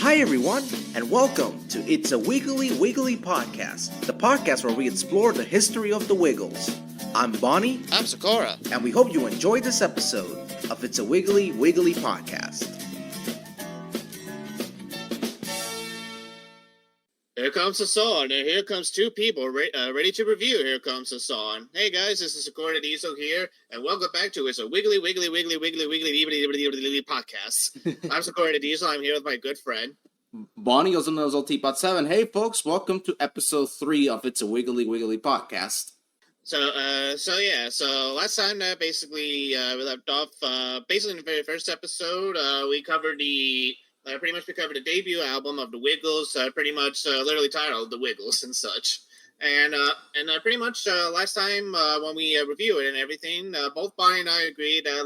Hi everyone, and welcome to It's a Wiggly Wiggly Podcast, the podcast where we explore the history of the Wiggles. I'm Bonnie. I'm Sakura. And we hope you enjoyed this episode of It's a Wiggly Wiggly Podcast. Here comes the song, and here comes two people ready to review Here Comes the Song. Hey guys, this is Sakura Diesel here, and welcome back to It's a Wiggly Wiggly Wiggly Wiggly Wiggly Podcast. I'm Sakura Diesel. I'm here with my good friend Bonnie, also known as Teapot7. Hey folks, welcome to episode 3 of It's a Wiggly Wiggly Podcast. So last time, we left off, basically in the very first episode, we covered the debut album of the Wiggles, literally titled The Wiggles and such. And last time, when we review it and everything, both Bonnie and I agreed that,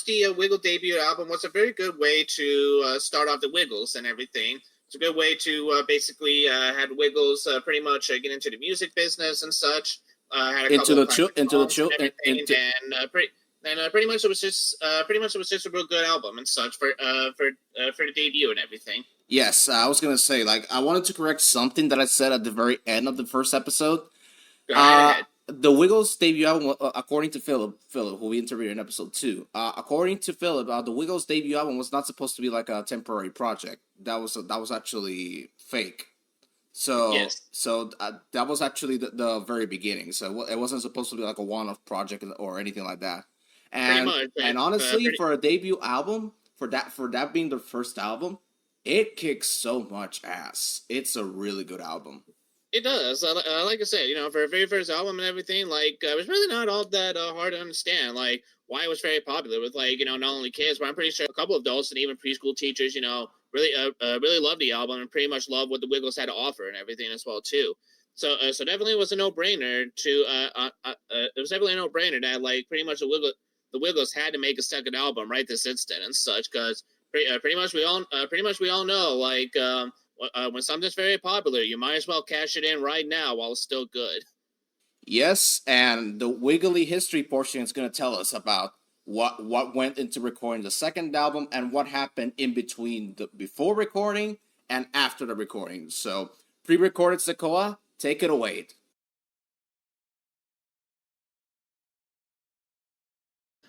the Wiggle debut album was a very good way to start off the Wiggles and everything. It's a good way to have Wiggles get into the music business and such. Pretty much it was just a real good album and such for the debut and everything. Yes, I was gonna say, I wanted to correct something that I said at the very end of the first episode. Go ahead. The Wiggles debut album, according to Philip, who we interviewed in episode 2, according to Philip, the Wiggles debut album was not supposed to be like a temporary project. That was actually fake. So, yes. That was actually the very beginning. So it wasn't supposed to be like a one-off project or anything like that. And honestly, for a debut album, for that being the first album, it kicks so much ass. It's a really good album. It does. Like I said, for a very first album and everything, it was really not all that hard to understand, why it was very popular with, not only kids, but I'm pretty sure a couple of adults and even preschool teachers, really loved the album and pretty much loved what the Wiggles had to offer and everything as well, too. So definitely was a no-brainer it was definitely a no-brainer that, pretty much the Wiggles had to make a second album right this instant and such, because pretty much we all know, when something's very popular, you might as well cash it in right now while it's still good. Yes, and the Wiggly history portion is going to tell us about what went into recording the second album and what happened in between the before recording and after the recording. So, pre-recorded Sequoia, take it away.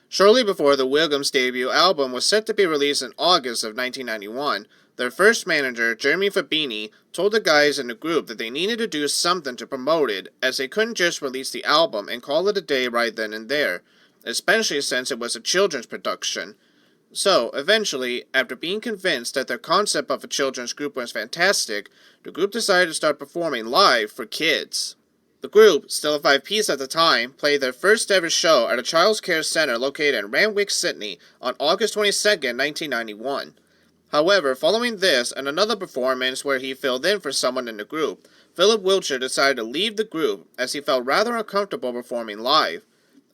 Shortly before the Wiggles' debut album was set to be released in August of 1991, their first manager, Jeremy Fabini, told the guys in the group that they needed to do something to promote it, as they couldn't just release the album and call it a day right then and there, especially since it was a children's production. So, eventually, after being convinced that their concept of a children's group was fantastic, the group decided to start performing live for kids. The group, still a 5-piece at the time, played their first ever show at a child's care center located in Randwick, Sydney, on August 22nd, 1991. However, following this and another performance where he filled in for someone in the group, Philip Wiltshire decided to leave the group as he felt rather uncomfortable performing live.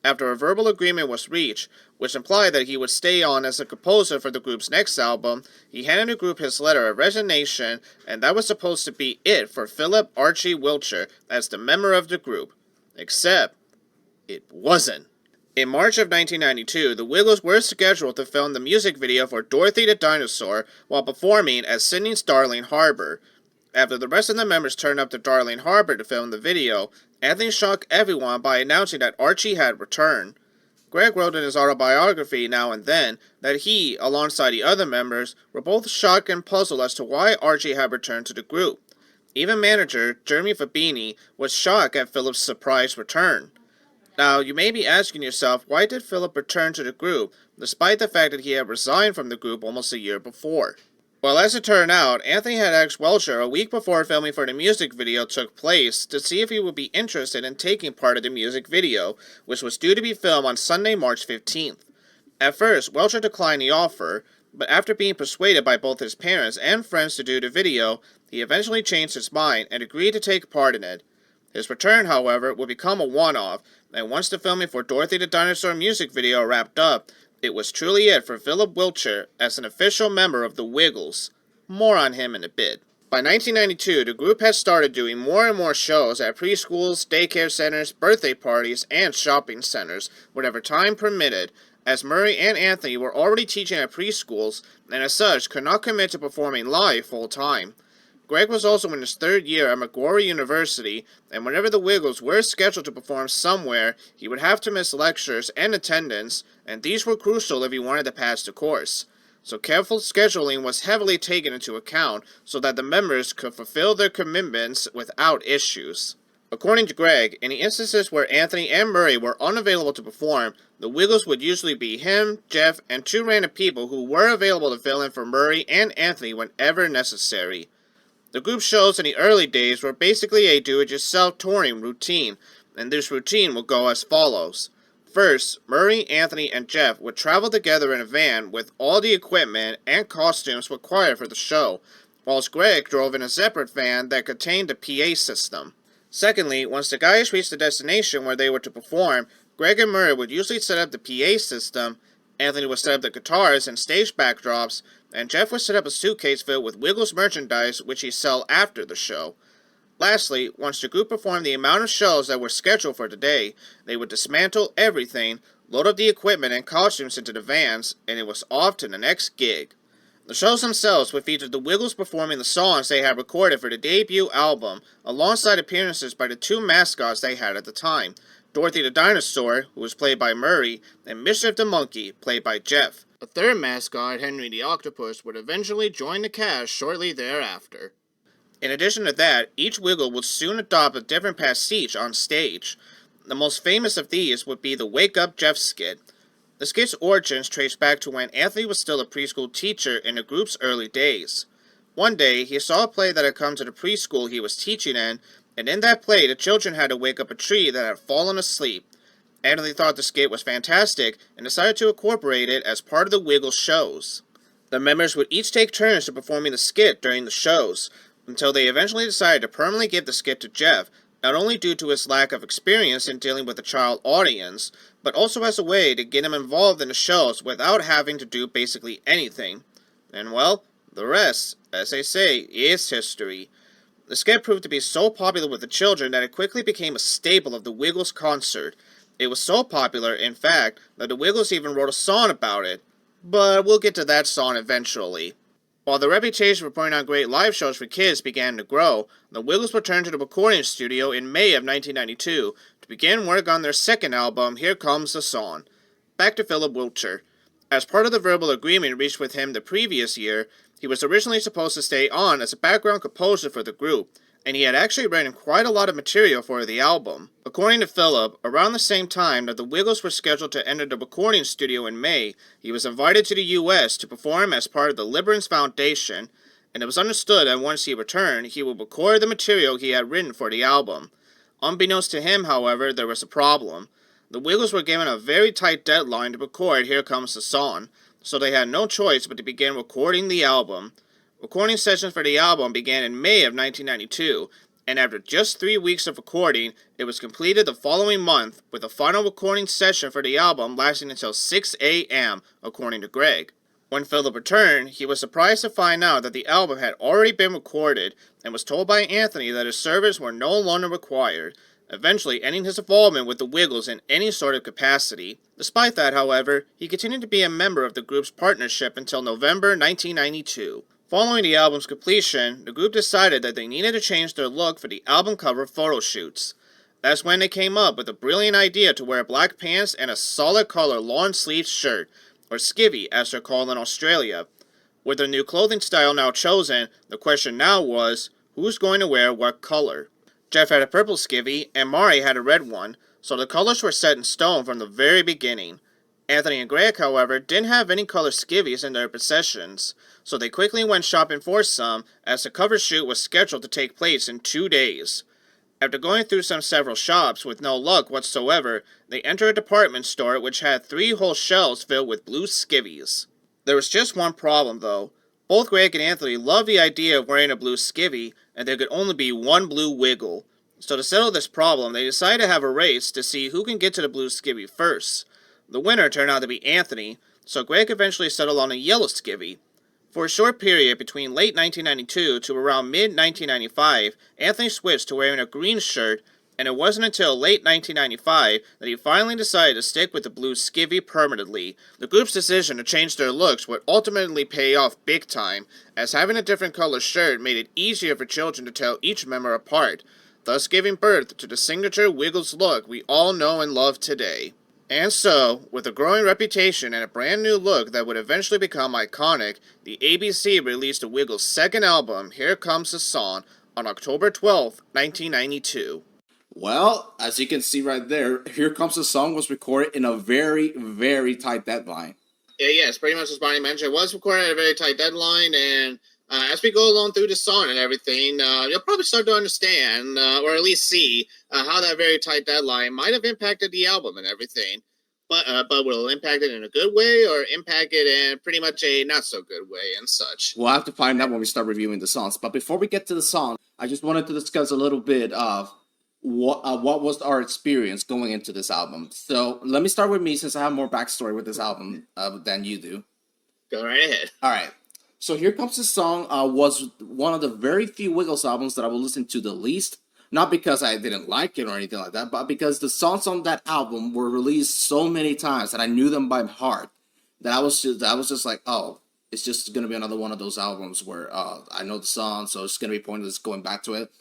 After a verbal agreement was reached, which implied that he would stay on as a composer for the group's next album, he handed the group his letter of resignation, and that was supposed to be it for Philip Archie Wiltshire as the member of the group. Except, it wasn't. In March of 1992, the Wiggles were scheduled to film the music video for Dorothy the Dinosaur while performing at Sydney's Darling Harbour. After the rest of the members turned up to Darling Harbour to film the video, Anthony shocked everyone by announcing that Archie had returned. Greg wrote in his autobiography Now and Then that he, alongside the other members, were both shocked and puzzled as to why Archie had returned to the group. Even manager Jeremy Fabini was shocked at Philip's surprise return. Now, you may be asking yourself, why did Philip return to the group, despite the fact that he had resigned from the group almost a year before? Well, as it turned out, Anthony had asked Wiltshire a week before filming for the music video took place to see if he would be interested in taking part of the music video, which was due to be filmed on Sunday, March 15th. At first, Wiltshire declined the offer, but after being persuaded by both his parents and friends to do the video, he eventually changed his mind and agreed to take part in it. His return, however, would become a one-off, and once the filming for Dorothy the Dinosaur music video wrapped up, it was truly it for Philip Wiltshire as an official member of the Wiggles. More on him in a bit. By 1992, the group had started doing more and more shows at preschools, daycare centers, birthday parties, and shopping centers, whatever time permitted, as Murray and Anthony were already teaching at preschools, and as such could not commit to performing live full-time. Greg was also in his third year at Macquarie University, and whenever the Wiggles were scheduled to perform somewhere, he would have to miss lectures and attendance, and these were crucial if he wanted to pass the course. So careful scheduling was heavily taken into account so that the members could fulfill their commitments without issues. According to Greg, in the instances where Anthony and Murray were unavailable to perform, the Wiggles would usually be him, Jeff, and two random people who were available to fill in for Murray and Anthony whenever necessary. The group shows in the early days were basically a do-it-yourself touring routine, and this routine will go as follows. First, Murray, Anthony, and Jeff would travel together in a van with all the equipment and costumes required for the show, whilst Greg drove in a separate van that contained the PA system. Secondly, once the guys reached the destination where they were to perform, Greg and Murray would usually set up the PA system, Anthony would set up the guitars and stage backdrops, and Jeff would set up a suitcase filled with Wiggles merchandise which he'd sell after the show. Lastly, once the group performed the amount of shows that were scheduled for the day, they would dismantle everything, load up the equipment and costumes into the vans, and it was off to the next gig. The shows themselves would feature the Wiggles performing the songs they had recorded for the debut album, alongside appearances by the two mascots they had at the time, Dorothy the Dinosaur, who was played by Murray, and Mischief the Monkey, played by Jeff. A third mascot, Henry the Octopus, would eventually join the cast shortly thereafter. In addition to that, each Wiggle would soon adopt a different pastiche on stage. The most famous of these would be the Wake Up Jeff skit. The skit's origins trace back to when Anthony was still a preschool teacher in the group's early days. One day, he saw a play that had come to the preschool he was teaching in, and in that play, the children had to wake up a tree that had fallen asleep. Anthony thought the skit was fantastic and decided to incorporate it as part of the Wiggles shows. The members would each take turns to performing the skit during the shows, until they eventually decided to permanently give the skit to Jeff, not only due to his lack of experience in dealing with a child audience, but also as a way to get him involved in the shows without having to do basically anything. And well, the rest, as they say, is history. The skit proved to be so popular with the children that it quickly became a staple of the Wiggles concert. It was so popular, in fact, that the Wiggles even wrote a song about it. But we'll get to that song eventually. While the reputation for putting on great live shows for kids began to grow, the Wiggles returned to the recording studio in May of 1992 to begin work on their second album, Here Comes the Song. Back to Philip Wiltshire. As part of the verbal agreement reached with him the previous year, he was originally supposed to stay on as a background composer for the group, and he had actually written quite a lot of material for the album. According to Philip, around the same time that the Wiggles were scheduled to enter the recording studio in May, he was invited to the U.S. to perform as part of the Liberance Foundation, and it was understood that once he returned, he would record the material he had written for the album. Unbeknownst to him, however, there was a problem. The Wiggles were given a very tight deadline to record Here Comes the Song, so they had no choice but to begin recording the album. Recording sessions for the album began in May of 1992, and after just 3 weeks of recording, it was completed the following month, with a final recording session for the album lasting until 6 a.m., according to Greg. When Philip returned, he was surprised to find out that the album had already been recorded, and was told by Anthony that his services were no longer required, eventually ending his involvement with the Wiggles in any sort of capacity. Despite that, however, he continued to be a member of the group's partnership until November 1992. Following the album's completion, the group decided that they needed to change their look for the album cover photo shoots. That's when they came up with the brilliant idea to wear black pants and a solid color long-sleeved shirt, or skivvy as they're called in Australia. With their new clothing style now chosen, the question now was, who's going to wear what color? Jeff had a purple skivvy, and Mari had a red one, so the colors were set in stone from the very beginning. Anthony and Greg, however, didn't have any color skivvies in their possessions, so they quickly went shopping for some, as the cover shoot was scheduled to take place in 2 days. After going through several shops with no luck whatsoever, they entered a department store which had 3 whole shelves filled with blue skivvies. There was just one problem though. Both Greg and Anthony loved the idea of wearing a blue skivvy, and there could only be one blue Wiggle. So to settle this problem, they decided to have a race to see who can get to the blue skivvy first. The winner turned out to be Anthony, so Greg eventually settled on a yellow skivvy. For a short period between late 1992 to around mid-1995, Anthony switched to wearing a green shirt, And it wasn't until late 1995 that he finally decided to stick with the blue skivvy permanently. The group's decision to change their looks would ultimately pay off big time, as having a different color shirt made it easier for children to tell each member apart, thus giving birth to the signature Wiggles look we all know and love today. And so, with a growing reputation and a brand new look that would eventually become iconic, the ABC released the Wiggles' second album, Here Comes the Song, on October 12, 1992. Well, as you can see right there, Here Comes the Song was recorded in a very, very tight deadline. Yes, pretty much as Bonnie mentioned, it was recorded at a very tight deadline, and as we go along through the song and everything, you'll probably start to understand, or at least see, how that very tight deadline might have impacted the album and everything. But will it impact it in a good way, or impact it in pretty much a not-so-good way and such? We'll have to find out when we start reviewing the songs. But before we get to the song, I just wanted to discuss a little bit of what was our experience going into this album. So let me start with me, since I have more backstory with this album than you do. Go right ahead. All right. So Here Comes the Song was one of the very few Wiggles albums that I will listen to the least. Not because I didn't like it or anything like that, but because the songs on that album were released so many times that I knew them by heart. That I was just like, oh, it's just gonna be another one of those albums where I know the song, so it's gonna be pointless going back to it.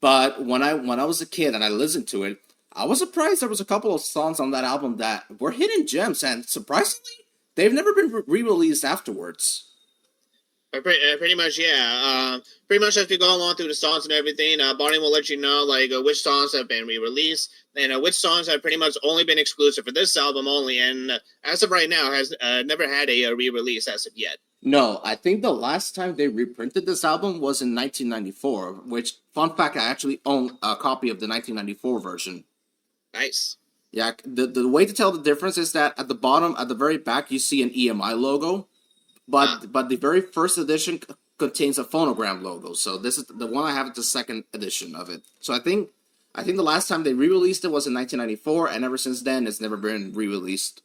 But when I was a kid and I listened to it, I was surprised there was a couple of songs on that album that were hidden gems, and surprisingly, they've never been re-released afterwards. Pretty much, yeah. Pretty much as we go along through the songs and everything, Bonnie will let you know which songs have been re-released and which songs have pretty much only been exclusive for this album only, and as of right now has never had a re-release as of yet. No, I think the last time they reprinted this album was in 1994, which, fun fact, I actually own a copy of the 1994 version. Nice. Yeah, the way to tell the difference is that at the bottom, at the very back, you see an EMI logo, but the very first edition contains a phonogram logo. So this is the one I have, the second edition of it. So I think the last time they re-released it was in 1994, and ever since then, it's never been re-released.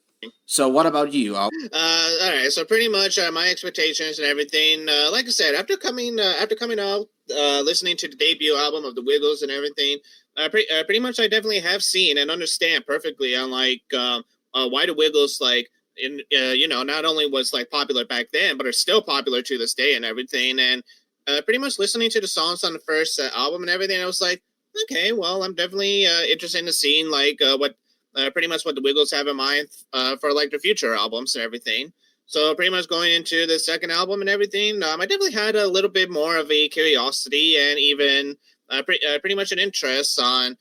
So what about you? All right. So pretty much my expectations and everything. Like I said, after coming out, listening to the debut album of the Wiggles and everything, pretty much I definitely have seen and understand perfectly on why the Wiggles not only was popular back then, but are still popular to this day and everything. And pretty much listening to the songs on the first album and everything, I was like, okay, well, I'm definitely interested in seeing what. Pretty much what the Wiggles have in mind for their future albums and everything. So pretty much going into the second album and everything, I definitely had a little bit more of a curiosity and even pretty much an interest on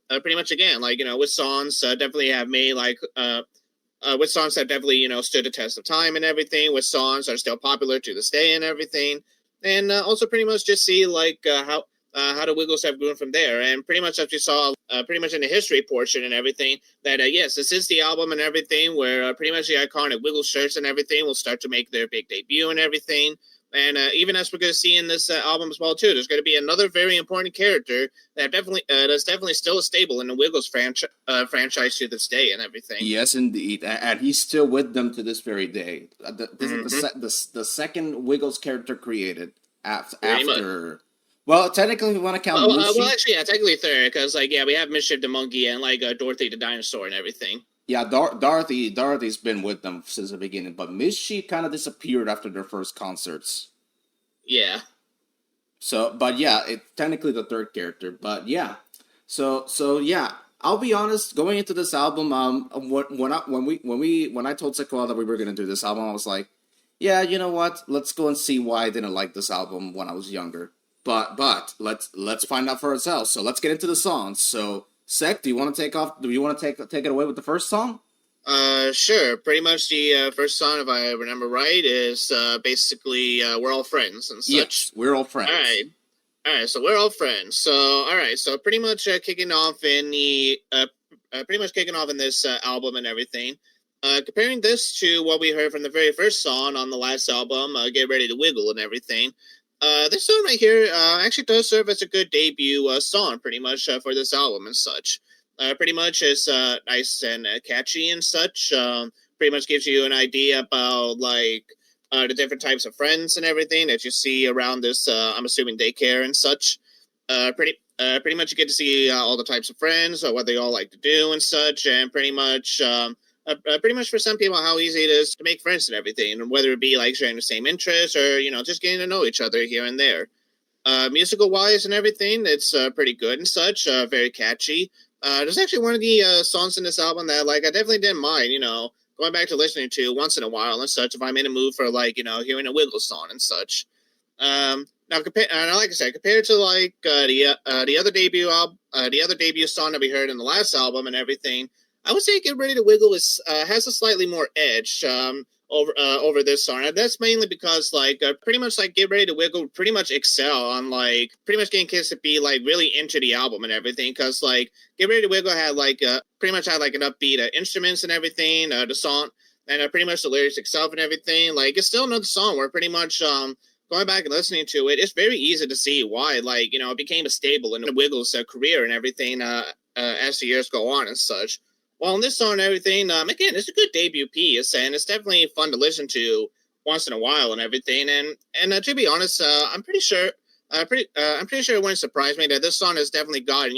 pretty much again which songs definitely have made which songs have definitely stood the test of time and everything, which songs are still popular to this day and everything, and also pretty much just see how the Wiggles have grown from there. And pretty much as we saw pretty much in the history portion and everything, that yes, this is the album and everything where pretty much the iconic Wiggles shirts and everything will start to make their big debut and everything. And even as we're going to see in this album as well too, there's going to be another very important character that that's definitely still a staple in the Wiggles franchise to this day and everything. Yes, indeed, and he's still with them to this very day. This is the second Wiggles character created after. Well, technically, we want to count. Well, actually, yeah, technically third, because we have Mischief the monkey and Dorothy the dinosaur and everything. Yeah, Dorothy's been with them since the beginning, but Mischief kind of disappeared after their first concerts. Yeah. So, but yeah, it's technically the third character, but yeah. So yeah, I'll be honest. Going into this album, when I told Sequoia that we were gonna do this album, I was like, yeah, you know what? Let's go and see why I didn't like this album when I was younger. But let's find out for ourselves. So let's get into the songs. So Sek, do you want to take off? Do you want to take it away with the first song? Sure. Pretty much the first song, if I remember right, is basically "We're All Friends" and such. Yes, we're all friends. All right. So we're all friends. So all right. So pretty much kicking off in this album and everything. Comparing this to what we heard from the very first song on the last album, "Get Ready to Wiggle" and everything. This song right here actually does serve as a good debut song, pretty much, for this album and such. Pretty much is nice and catchy and such. Pretty much gives you an idea about, the different types of friends and everything that you see around this, I'm assuming, daycare and such. Pretty pretty much you get to see all the types of friends, what they all like to do and such, and pretty much for some people how easy it is to make friends and everything, and whether it be like sharing the same interests or just getting to know each other here and there. Musical wise and everything, it's pretty good and such. Very catchy. There's actually one of the songs in this album that like I definitely didn't mind. Going back to listening to once in a while and such if I'm in a mood for like hearing a Wiggles song and such. Now, like I said, compared to like the other debut album, the other debut song that we heard in the last album and everything, I would say "Get Ready to Wiggle" has a slightly more edge over this song, and that's mainly because like pretty much like "Get Ready to Wiggle" pretty much excel on like pretty much getting kids to be like really into the album and everything, because like "Get Ready to Wiggle" had like pretty much had like an upbeat instruments and everything, the song and pretty much the lyrics itself and everything. Like it's still another song where pretty much going back and listening to it, it's very easy to see why, like, it became a staple in the Wiggles' career and everything as the years go on and such. Well, in this song and everything, again, it's a good debut piece, and it's definitely fun to listen to once in a while and everything. And to be honest, I'm pretty sure it wouldn't surprise me that this song has definitely gotten,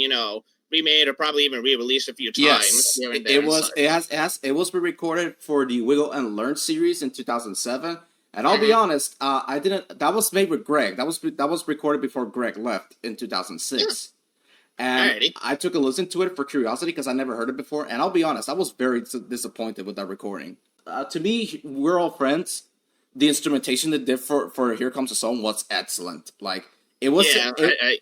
remade or probably even re-released a few times. Yes, it was re-recorded for the Wiggle and Learn series in 2007. And I'll be honest, that was made with Greg. That was recorded before Greg left in 2006. And Alrighty. I took a listen to it for curiosity because I never heard it before. And I'll be honest, I was very disappointed with that recording. To me, We're All Friends, the instrumentation they did for Here Comes the Song was excellent. Like, it was... I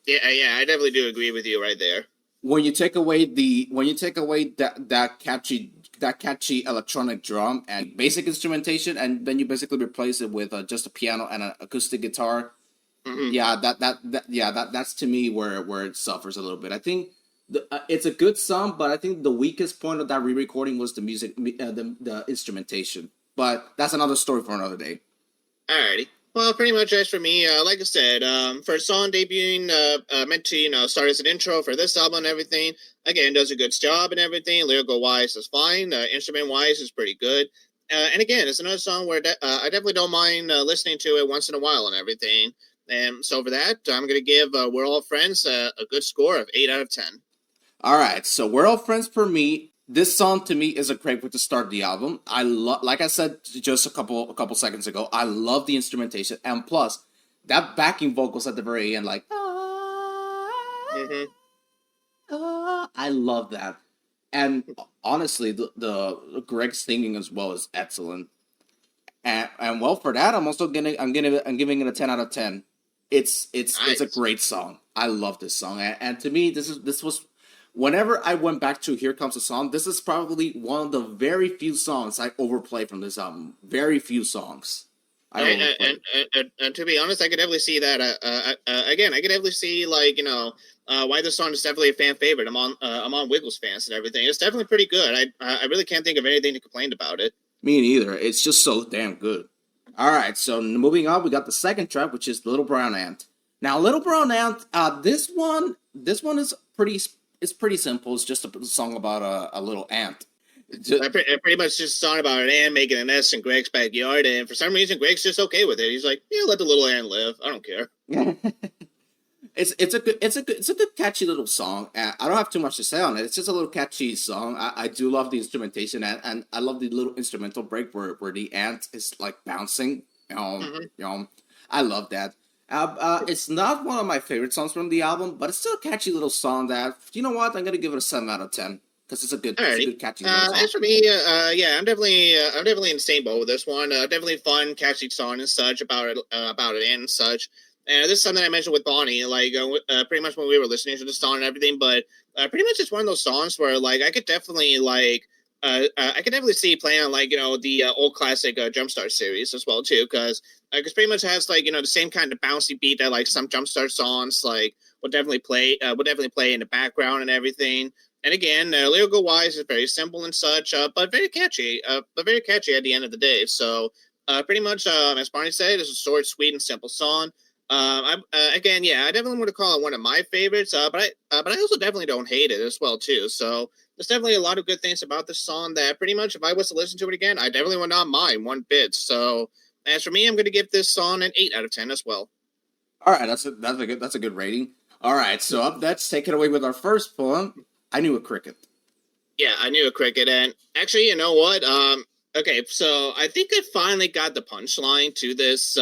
definitely do agree with you right there. When you take away that catchy electronic drum and basic instrumentation, and then you basically replace it with just a piano and an acoustic guitar. Mm-hmm. That's to me where it suffers a little bit. I think it's a good song, but I think the weakest point of that re-recording was the music, the instrumentation. But that's another story for another day. Alrighty. Well, pretty much as for me, like I said, for a song debuting, meant to, start as an intro for this album and everything, again, does a good job and everything. Lyrical-wise is fine. Instrument-wise is pretty good. And again, it's another song where I definitely don't mind listening to it once in a while and everything. And so for that, I'm going to give We're All Friends a good score of 8 out of 10. All right, so We're All Friends for me. This song to me is a great way to start the album. Like I said just a couple seconds ago, I love the instrumentation, and plus that backing vocals at the very end, like I love that. And honestly, the Greg's singing as well is excellent. And well, for that, I'm giving it a 10 out of 10. It's nice. It's a great song. I love this song, and to me, this was. Whenever I went back to Here Comes the Song, this is probably one of the very few songs I overplay from this album. Very few songs. And to be honest, I could definitely see that. Again, I could definitely see why this song is definitely a fan favorite among Wiggles fans and everything. It's definitely pretty good. I really can't think of anything to complain about it. Me neither. It's just so damn good. All right, so moving on, we got the second track, which is Little Brown Ant. Now, Little Brown Ant, this one is pretty. It's pretty simple. It's just a song about a little ant. Pretty much just a song about an ant making a nest in Greg's backyard, and for some reason, Greg's just okay with it. He's like, "Yeah, let the little ant live. I don't care." It's a good catchy little song. I don't have too much to say on it. It's just a little catchy song. I do love the instrumentation, and I love the little instrumental break where the ant is like bouncing. I love that. It's not one of my favorite songs from the album, but it's still a catchy little song that, you know what, I'm going to give it a 7 out of 10. Because it's a good catchy little song. As for me, I'm definitely in the same boat with this one. Definitely fun, catchy song and such about it and such. And this is something I mentioned with Bonnie, like pretty much when we were listening to the song and everything. But pretty much it's one of those songs where like I could definitely see playing on the old classic Jumpstart series as well too, because pretty much has the same kind of bouncy beat that like some Jumpstart songs would definitely play in the background and everything. And again, lyrical wise, it's very simple and such, but very catchy. At the end of the day. So pretty much as Barney said, it's a short, sweet, and simple song. I definitely want to call it one of my favorites. But I also definitely don't hate it as well too. So there's definitely a lot of good things about this song that pretty much if I was to listen to it again, I definitely would not mind one bit. So as for me, I'm going to give this song an 8 out of 10 as well. All right, that's a good rating. All right, so up next, take it away with our first poem. I Knew a Cricket. Yeah, I knew a cricket, and actually, you know what? Okay, so I think I finally got the punchline to this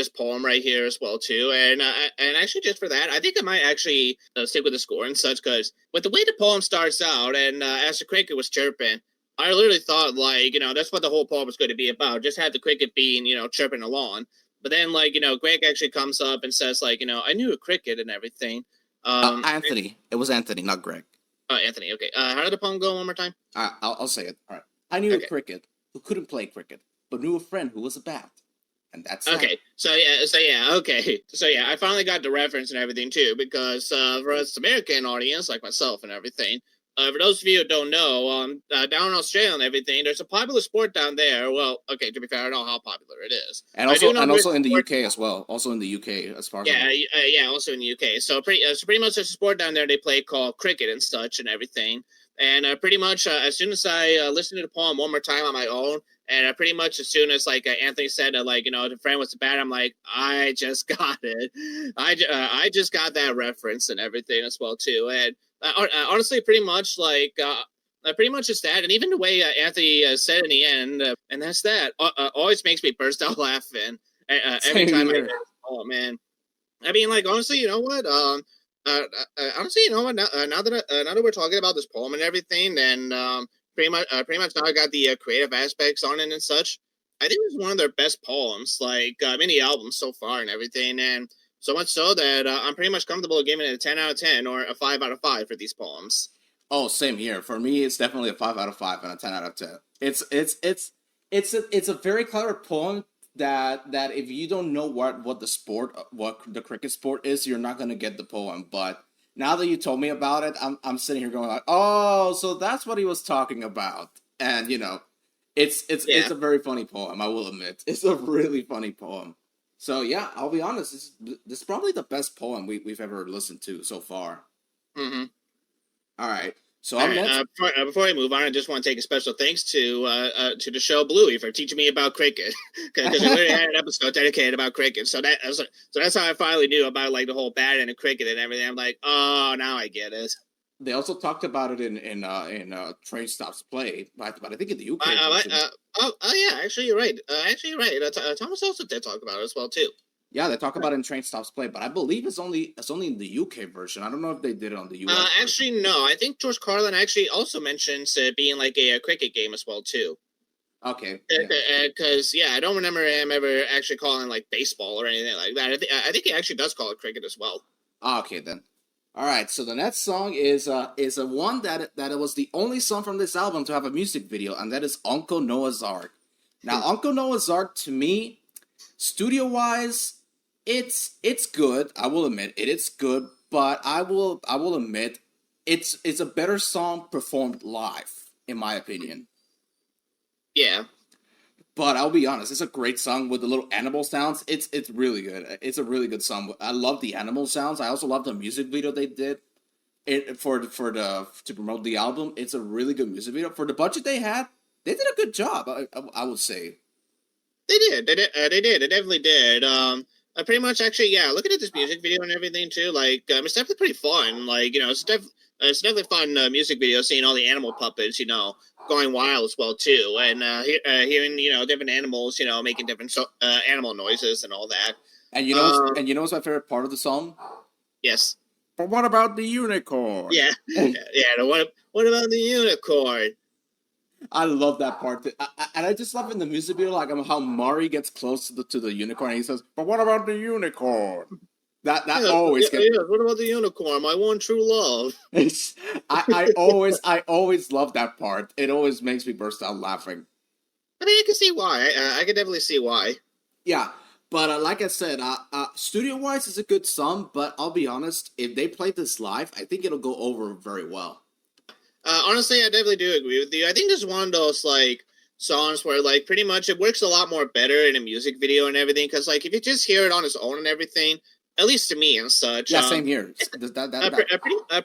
poem right here as well too, and actually just for that, I think I might actually stick with the score and such because with the way the poem starts out, and as the cricket was chirping, I literally thought like that's what the whole poem was going to be about, just have the cricket being chirping along, but then like Greg actually comes up and says like I knew a cricket and everything. Anthony. It was Anthony, not Greg. Anthony. Okay. How did the poem go one more time? I'll say it. All right. I knew a cricket who couldn't play cricket, but knew a friend who was a bat. And that's okay. Okay. So yeah, I finally got the reference and everything too, because for us American audience like myself and everything, for those of you who don't know, down in Australia and everything, there's a popular sport down there. Well, okay, to be fair, I don't know how popular it is, and also in the UK as well. Also in the UK, as far as also in the UK. So pretty much there's a sport down there they play called cricket and such and everything. And pretty much as soon as I listened to the poem one more time on my own, and pretty much as soon as like Anthony said that the friend was bad, I'm like, I just got it. I just got that reference and everything as well too. And honestly, pretty much just that. And even the way Anthony said in the end, and that's that. Always makes me burst out laughing every time I hear it. Oh man, I mean, like honestly, you know what? Honestly, you know what? Now that we're talking about this poem and everything, and pretty much now I got the creative aspects on it and such. I think it's one of their best poems, like in the album so far and everything, and so much so that I'm pretty much comfortable giving it a 10 out of 10 or a 5 out of 5 for these poems. Oh, same here. For me, it's definitely a 5 out of 5 and a 10 out of 10. It's a very clever poem that if you don't know what the cricket sport is, you're not gonna get the poem. But now that you told me about it, I'm sitting here going like, oh, so that's what he was talking about. And it's a very funny poem. I will admit, it's a really funny poem. So yeah, I'll be honest. This is probably the best poem we've ever listened to so far. Mm-hmm. All right. So before I move on, I just want to take a special thanks to the show Bluey for teaching me about cricket, because we already had an episode dedicated about cricket. So that's how I finally knew about like the whole bat and the cricket and everything. I'm like, oh, now I get it. They also talked about it in Train Stops Play, but I think in the UK. Actually you're right. Thomas also did talk about it as well too. Yeah, they talk about it in Train Stops Play, but I believe it's only in the UK version. I don't know if they did it on the US. Actually, no. I think George Carlin actually also mentions it being like a cricket game as well too. Okay. Because I don't remember him ever actually calling like baseball or anything like that. I think he actually does call it cricket as well. Okay then. All right. So the next song is a one that it was the only song from this album to have a music video, and that is Uncle Noah's Ark. Now, Uncle Noah's Ark to me, studio wise, it's good. I will admit it's good, but I will admit it's a better song performed live, in my opinion. Yeah. But I'll be honest, it's a great song with the little animal sounds. It's really good. It's a really good song. I love the animal sounds. I also love the music video they did to promote the album. It's a really good music video. For the budget they had, they did a good job, I would say. They did. They definitely did. Pretty much, actually, looking at this music video and everything too, like it's definitely pretty fun. Like it's definitely fun music video, seeing all the animal puppets, going wild as well too, and hearing different animals, making different animal noises and all that. And what's my favorite part of the song? Yes. But what about the unicorn? Yeah. What about the unicorn? I love that part, and I just love in the music video, like how Mari gets close to the unicorn, and he says, "But what about the unicorn?" That always gets. Yeah. What about the unicorn? My one true love. I always love that part. It always makes me burst out laughing. I mean, I can see why. I can definitely see why. Yeah, but like I said, studio wise, it's a good song. But I'll be honest, if they play this live, I think it'll go over very well. Honestly, I definitely do agree with you. I think this is one of those like songs where like pretty much it works a lot more better in a music video and everything. Because like if you just hear it on its own and everything, at least to me and such. Yeah, same here.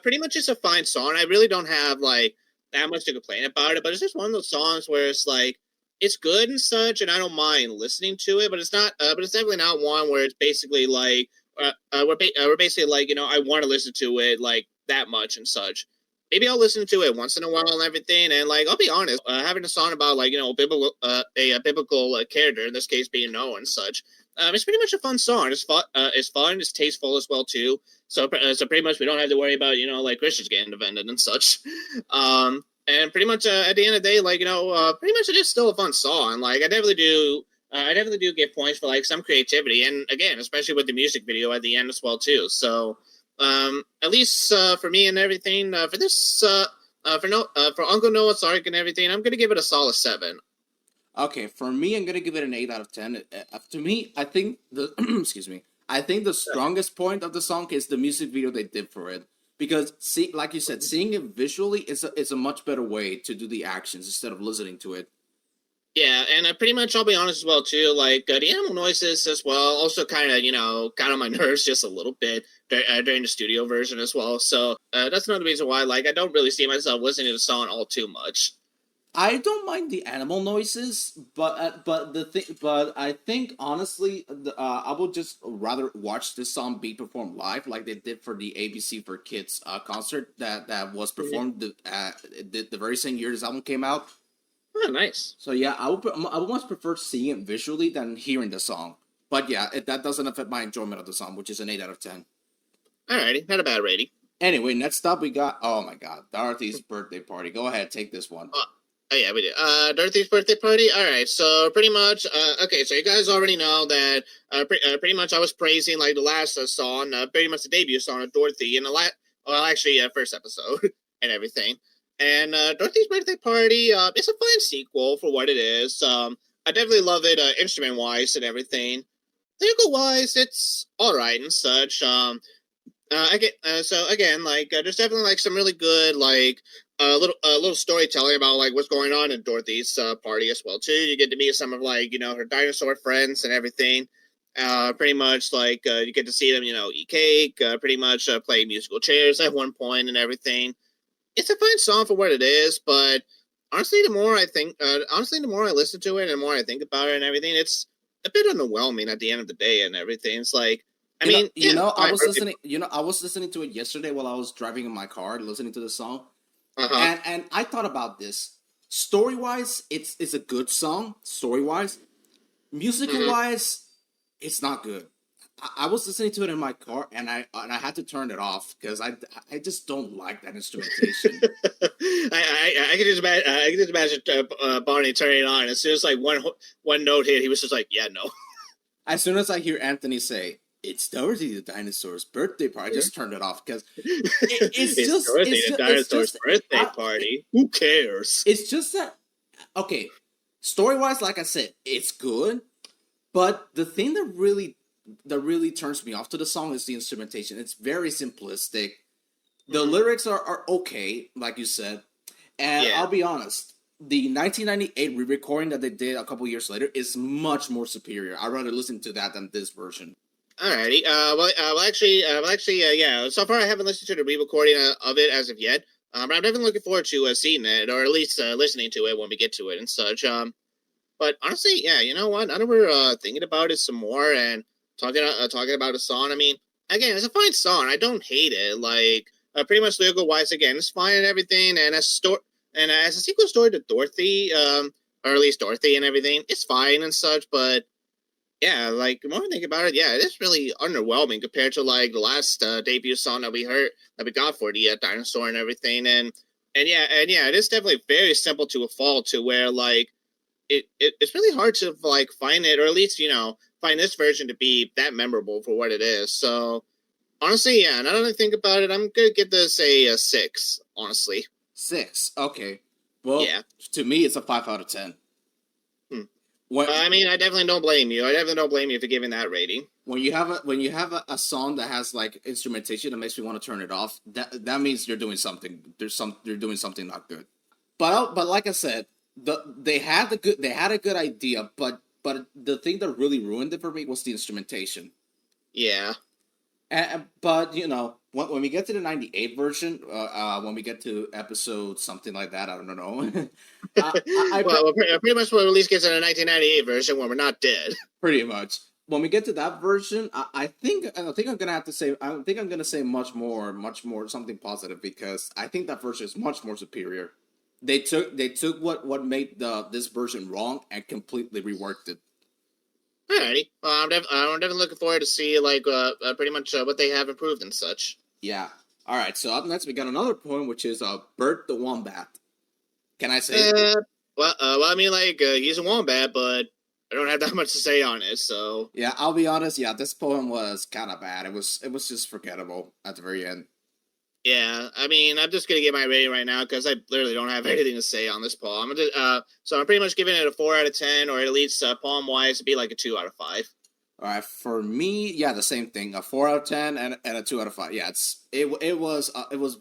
Pretty much it's a fine song. I really don't have like that much to complain about it. But it's just one of those songs where it's like it's good and such, and I don't mind listening to it. But it's not. But it's definitely not one where it's basically like, we're basically like, I want to listen to it like that much and such. Maybe I'll listen to it once in a while and everything. And like, I'll be honest, having a song about like, a biblical character, in this case being Noah and such, it's pretty much a fun song. It's fun. It's tasteful as well too. So pretty much we don't have to worry about like Christians getting offended and such. And pretty much at the end of the day, like pretty much it is still a fun song. Like I definitely do. I definitely do get points for like some creativity, and again, especially with the music video at the end as well too. So, at least for me and everything, for this, for Uncle Noah's Ark and everything, I'm gonna give it a solid 7. Okay, for me, I'm gonna give it an 8 out of 10. To me, I think the excuse me, I think the strongest point of the song is the music video they did for it. Because like you said, seeing it visually is a much better way to do the actions instead of listening to it. Yeah, and pretty much I'll be honest as well too. Like the animal noises as well, also kind of got on my nerves just a little bit during the studio version as well. So that's another reason why like I don't really see myself listening to the song all too much. I don't mind the animal noises, but I think honestly, I would just rather watch this song be performed live, like they did for the ABC for Kids concert that was performed the very same year this album came out. Oh, nice. So yeah, I would much prefer seeing it visually than hearing the song. But yeah, that doesn't affect my enjoyment of the song, which is an 8 out of 10. Alrighty, not a bad rating. Anyway, next up we got, oh my god, Dorothy's Birthday Party. Go ahead, take this one. Oh yeah, we do. Dorothy's Birthday Party. All right, so pretty much, okay, so you guys already know that pretty much I was praising like the last song, pretty much the debut song of Dorothy in the first episode and everything. And Dorothy's Birthday Party, it's a fun sequel for what it is. I definitely love it instrument wise and everything. Lyrical wise, it's all right and such. So again, like there's definitely like some really good like little storytelling about like what's going on in Dorothy's party as well too. You get to meet some of like her dinosaur friends and everything. Pretty much like you get to see them eat cake. Pretty much play musical chairs at one point and everything. It's a fine song for what it is, but honestly, the more I listen to it and the more I think about it and everything, it's a bit underwhelming at the end of the day and everything. It's like, I was listening to it yesterday while I was driving in my car, listening to the song, and I thought about this. Story wise, it's a good song. Story wise, musical wise, it's not good. I was listening to it in my car, and I had to turn it off because I just don't like that instrumentation. I can just imagine Barney turning it on. As soon as like one note hit, he was just like, "Yeah, no." As soon as I hear Anthony say, "It's Dorothy the dinosaur's birthday party," I just turned it off because it's Dorothy the dinosaur's birthday party. Who cares? It's just that okay. Story wise, like I said, it's good, but the thing that really turns me off to the song is the instrumentation. It's very simplistic. The lyrics are okay, like you said. And I'll be honest, the 1998 re-recording that they did a couple years later is much more superior. I'd rather listen to that than this version. Alrighty. Yeah. So far, I haven't listened to the re-recording of it as of yet. But I'm definitely looking forward to seeing it, or at least listening to it when we get to it and such. But honestly, yeah, you know what? Now that we're thinking about it some more and talking about a song, I mean, again, it's a fine song. I don't hate it. Like, pretty much lyrical wise, again, it's fine and everything. And as a sequel story to Dorothy, or at least Dorothy and everything, it's fine and such. But yeah, like the more I think about it, yeah, it is really underwhelming compared to like the last debut song that we got for the dinosaur and everything. And yeah, it is definitely very simple to a fault to where like it's really hard to like find it, or at least find this version to be that memorable for what it is. So honestly, yeah, now that I think about it, I'm gonna give this a 6, honestly. 6, okay. Well, yeah. To me, it's a 5 out of 10. I mean, I definitely don't blame you. I definitely don't blame you for giving that rating. When you have a song that has like instrumentation that makes me want to turn it off, that means you're doing something. You're doing something not good. But like I said, they had a good idea, but the thing that really ruined it for me was the instrumentation. Yeah. But when we get to the 98 version, when we get to episode something like that, I don't know. Pretty much we'll at least get to the 1998 version when we're not dead. Pretty much. when we get to that version, I think I'm gonna have to say I think I'm gonna say much more something positive because I think that version is much more superior. They took what made this version wrong and completely reworked it. Alrighty, I'm definitely looking forward to see like pretty much what they have improved and such. Yeah. All right. So up next we got another poem, which is Bert the Wombat. Can I say it? Well, I mean, like he's a wombat, but I don't have that much to say on it. So Yeah, I'll be honest. Yeah, this poem was kind of bad. It was just forgettable at the very end. yeah, I mean, I'm just gonna give my rating right now because I literally don't have anything to say on this poem. So I'm pretty much giving it a 4 out of 10, or at least poem wise, to be like a 2 out of 5. All right, for me, yeah, the same thing. A 4 out of 10 and a 2 out of 5. Yeah, it was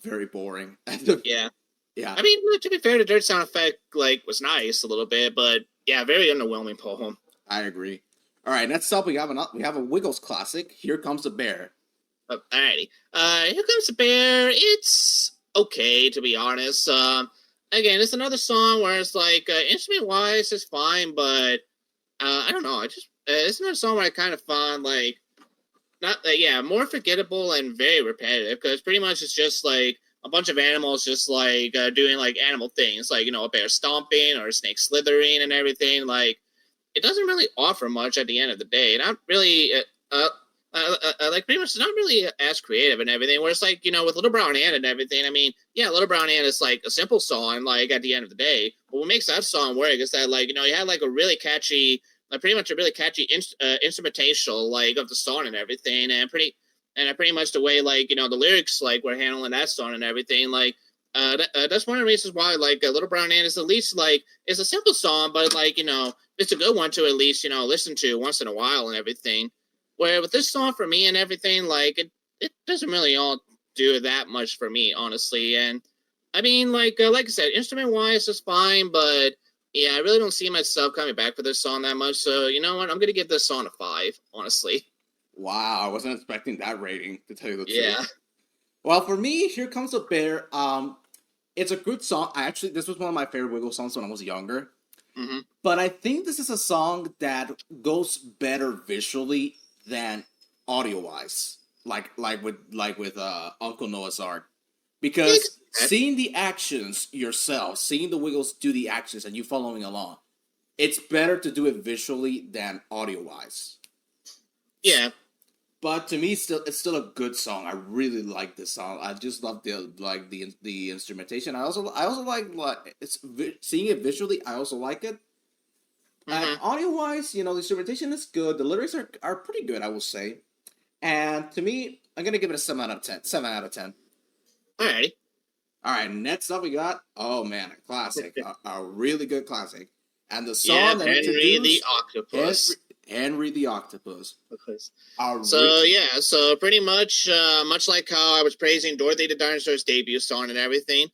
very boring. Yeah. Yeah. I mean, to be fair, the dirt sound effect like was nice a little bit, but yeah, very underwhelming poem. I agree. All right, next up we have a Wiggles classic. Here Comes the Bear. Alrighty. Here Comes the Bear. It's okay, to be honest. Again, it's another song where it's like instrument wise, it's fine, but I don't know. It's another song where I kind of find like not more forgettable and very repetitive because pretty much it's just like a bunch of animals just like doing like animal things, like a bear stomping or a snake slithering and everything. Like it doesn't really offer much at the end of the day. Not really. Like pretty much not really as creative and everything. Where it's like with Little Brown Ant and everything. I mean, yeah, Little Brown Ant is like a simple song, like at the end of the day. But what makes that song work is that like you had like a really catchy, pretty much a really catchy instrumentation like of the song and everything, and pretty much the way like the lyrics like were handling that song and everything. Like that's one of the reasons why like Little Brown Ant is at least like it's a simple song, but like it's a good one to at least listen to once in a while and everything. Where with this song for me and everything, like it doesn't really all do that much for me, honestly. And I mean, like I said, instrument wise, it's fine, but yeah, I really don't see myself coming back for this song that much. So you know what, I'm gonna give this song a 5, honestly. Wow, I wasn't expecting that rating, to tell you the truth. truth. Well, for me, Here Comes the Bear. It's a good song. This was one of my favorite Wiggle songs when I was younger. Mm-hmm. But I think this is a song that goes better visually than audio-wise, like with Uncle Noah's Ark, because seeing the actions yourself, seeing the Wiggles do the actions, and you following along, it's better to do it visually than audio-wise. Yeah, but to me, it's still a good song. I really like this song. I just love the instrumentation. I also like it's seeing it visually. I also like it. Mm-hmm. Audio-wise, the instrumentation is good. The lyrics are pretty good, I will say. And to me, I'm going to give it a 7 out of 10. 7 out of 10. Alrighty. All right, next up we got, oh man, a classic. a really good classic. And the song that Henry the Octopus. Henry the Octopus. So pretty much, much like how I was praising Dorothy the Dinosaur's debut song and everything,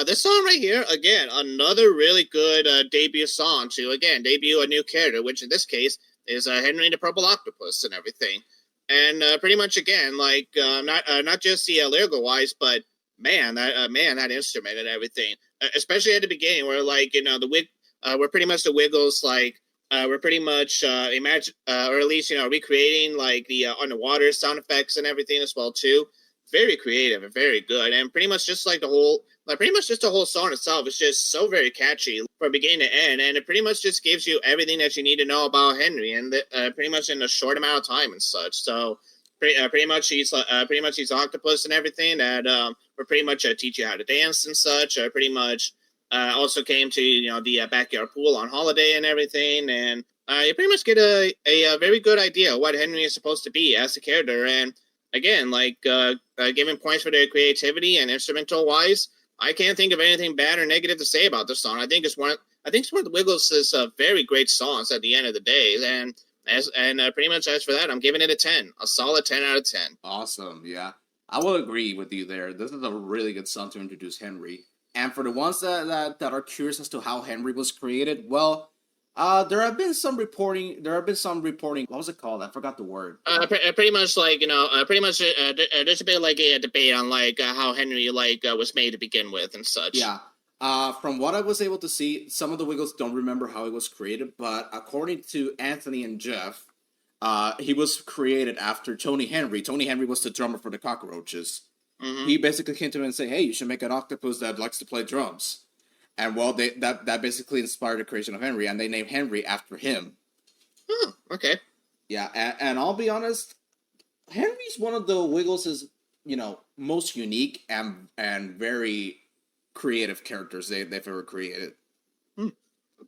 this song right here, again, another really good debut song to, again, debut a new character, which in this case is Henry the Purple Octopus and everything. And pretty much, again, like, not just the lyrical wise, but that instrument and everything. Especially at the beginning where, like, we're pretty much the Wiggles, like, we're pretty much imagine, or at least, recreating, like, the underwater sound effects and everything as well, too. Very creative and very good. And pretty much just like the whole song itself is just so very catchy from beginning to end, and it pretty much just gives you everything that you need to know about Henry, and pretty much in a short amount of time and such. So pretty much he's octopus and everything that will pretty much teach you how to dance and such. Pretty much also came to the backyard pool on holiday and everything, and you pretty much get a very good idea of what Henry is supposed to be as a character. And again, like giving points for their creativity and instrumental wise, I can't think of anything bad or negative to say about this song. I think it's one of the Wiggles' very great songs at the end of the day. And pretty much as for that, I'm giving it a 10, a solid 10 out of 10. Awesome, yeah. I will agree with you there. This is a really good song to introduce Henry. And for the ones that are curious as to how Henry was created, well, there have been some reporting. What was it called? I forgot the word. Pretty much like there's a bit like a debate on like how Henry was made to begin with and such. Yeah. From what I was able to see, some of the Wiggles don't remember how it was created, but according to Anthony and Jeff, He was created after Tony Henry. Tony Henry was the drummer for the Cockroaches. Mm-hmm. He basically came to him and said, "Hey, you should make an octopus that likes to play drums." And well, that basically inspired the creation of Henry, and they named Henry after him. Oh, okay. Yeah, and I'll be honest, Henry's one of the Wiggles' most unique and very creative characters they've ever created.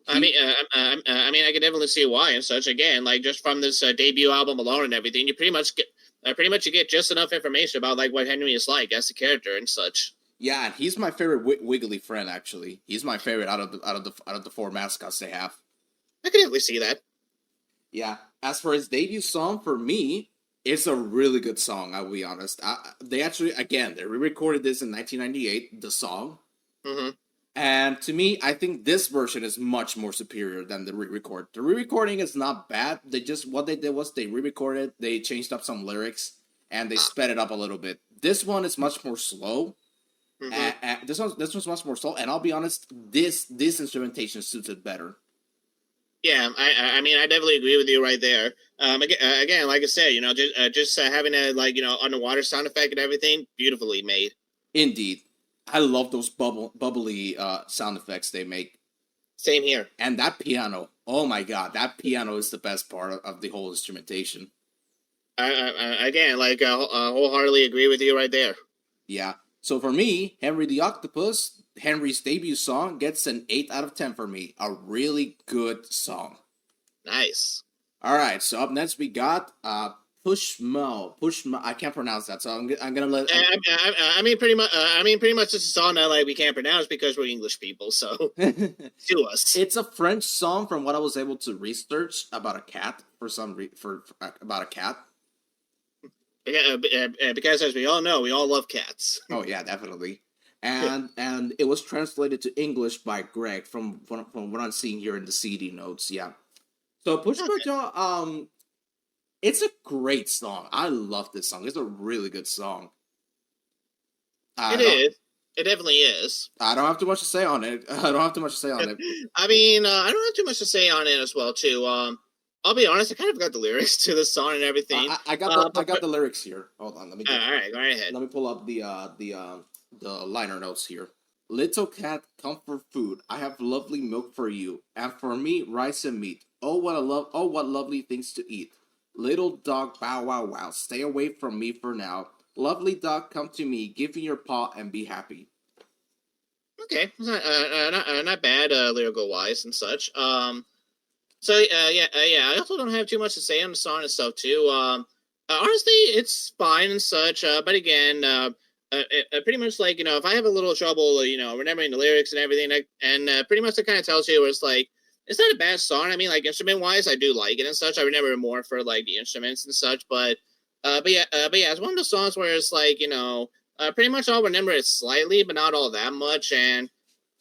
I mean, I could definitely see why and such. Again, like just from this debut album alone and everything, you pretty much get just enough information about like what Henry is like as a character and such. Yeah, and he's my favorite Wiggly friend. Actually, he's my favorite out of the four mascots they have. I can definitely see that. Yeah, as for his debut song, for me, it's a really good song. I will be honest. They re-recorded this in 1998. The song. Mm-hmm. And to me, I think this version is much more superior than the re-record. The re-recording is not bad. What they did was they re-recorded, they changed up some lyrics, and they sped it up a little bit. This one is much more slow. Mm-hmm. This one's much more slow. And I'll be honest, this instrumentation suits it better. Yeah, I mean, I definitely agree with you right there. Again, like I said, just having a underwater sound effect and everything, beautifully made. Indeed. I love those bubbly sound effects they make. Same here. And that piano, oh my god, that piano is the best part of the whole instrumentation. Again, wholeheartedly agree with you right there. Yeah. So for me, Henry the Octopus, Henry's debut song, gets an 8 out of 10 for me. A really good song. Nice. All right, so up next we got Pushmo. I can't pronounce that, so I'm gonna let. I mean, pretty much it's a song that we can't pronounce because we're English people. So to us, it's a French song from what I was able to research about a cat about a cat. Yeah, because as we all know, we all love cats. Oh yeah, definitely. And it was translated to English by Greg from what I'm seeing here in the CD notes. Yeah. So Pushmo, it's a great song. I love this song. It's a really good song. It is. It definitely is. I don't have too much to say on it. I mean, I don't have too much to say on it as well, too. I'll be honest, I kind of forgot the lyrics to the song and everything. I got the lyrics here. Hold on, let me. All right, go right ahead. Let me pull up the liner notes here. Little cat, come for food. I have lovely milk for you, and for me, rice and meat. Oh, what lovely things to eat. Little dog, bow wow wow, stay away from me for now. Lovely dog, come to me, give me your paw and be happy. Okay, it's not bad lyrical wise and such. I also don't have too much to say on the song itself too. Honestly, it's fine and such. But again, pretty much if I have a little trouble, remembering the lyrics and everything, and pretty much it kind of tells you where it's like. It's not a bad song. I mean, instrument-wise, I do like it and such. I remember more for, the instruments and such. But yeah, it's one of those songs where it's pretty much I'll remember it slightly, but not all that much. And,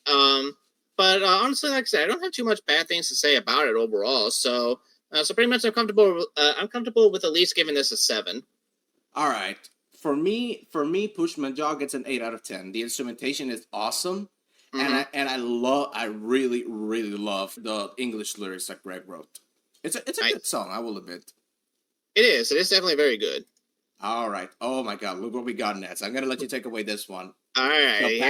but honestly, like I said, I don't have too much bad things to say about it overall. So pretty much I'm comfortable with at least giving this a 7. All right. For me, Pushman Jaw gets an 8 out of 10. The instrumentation is awesome. Mm-hmm. I really, really love the English lyrics that Greg wrote. It's a good song, I will admit. It is. It is definitely very good. All right. Oh my God, look what we got next. I'm gonna let you take away this one. All right.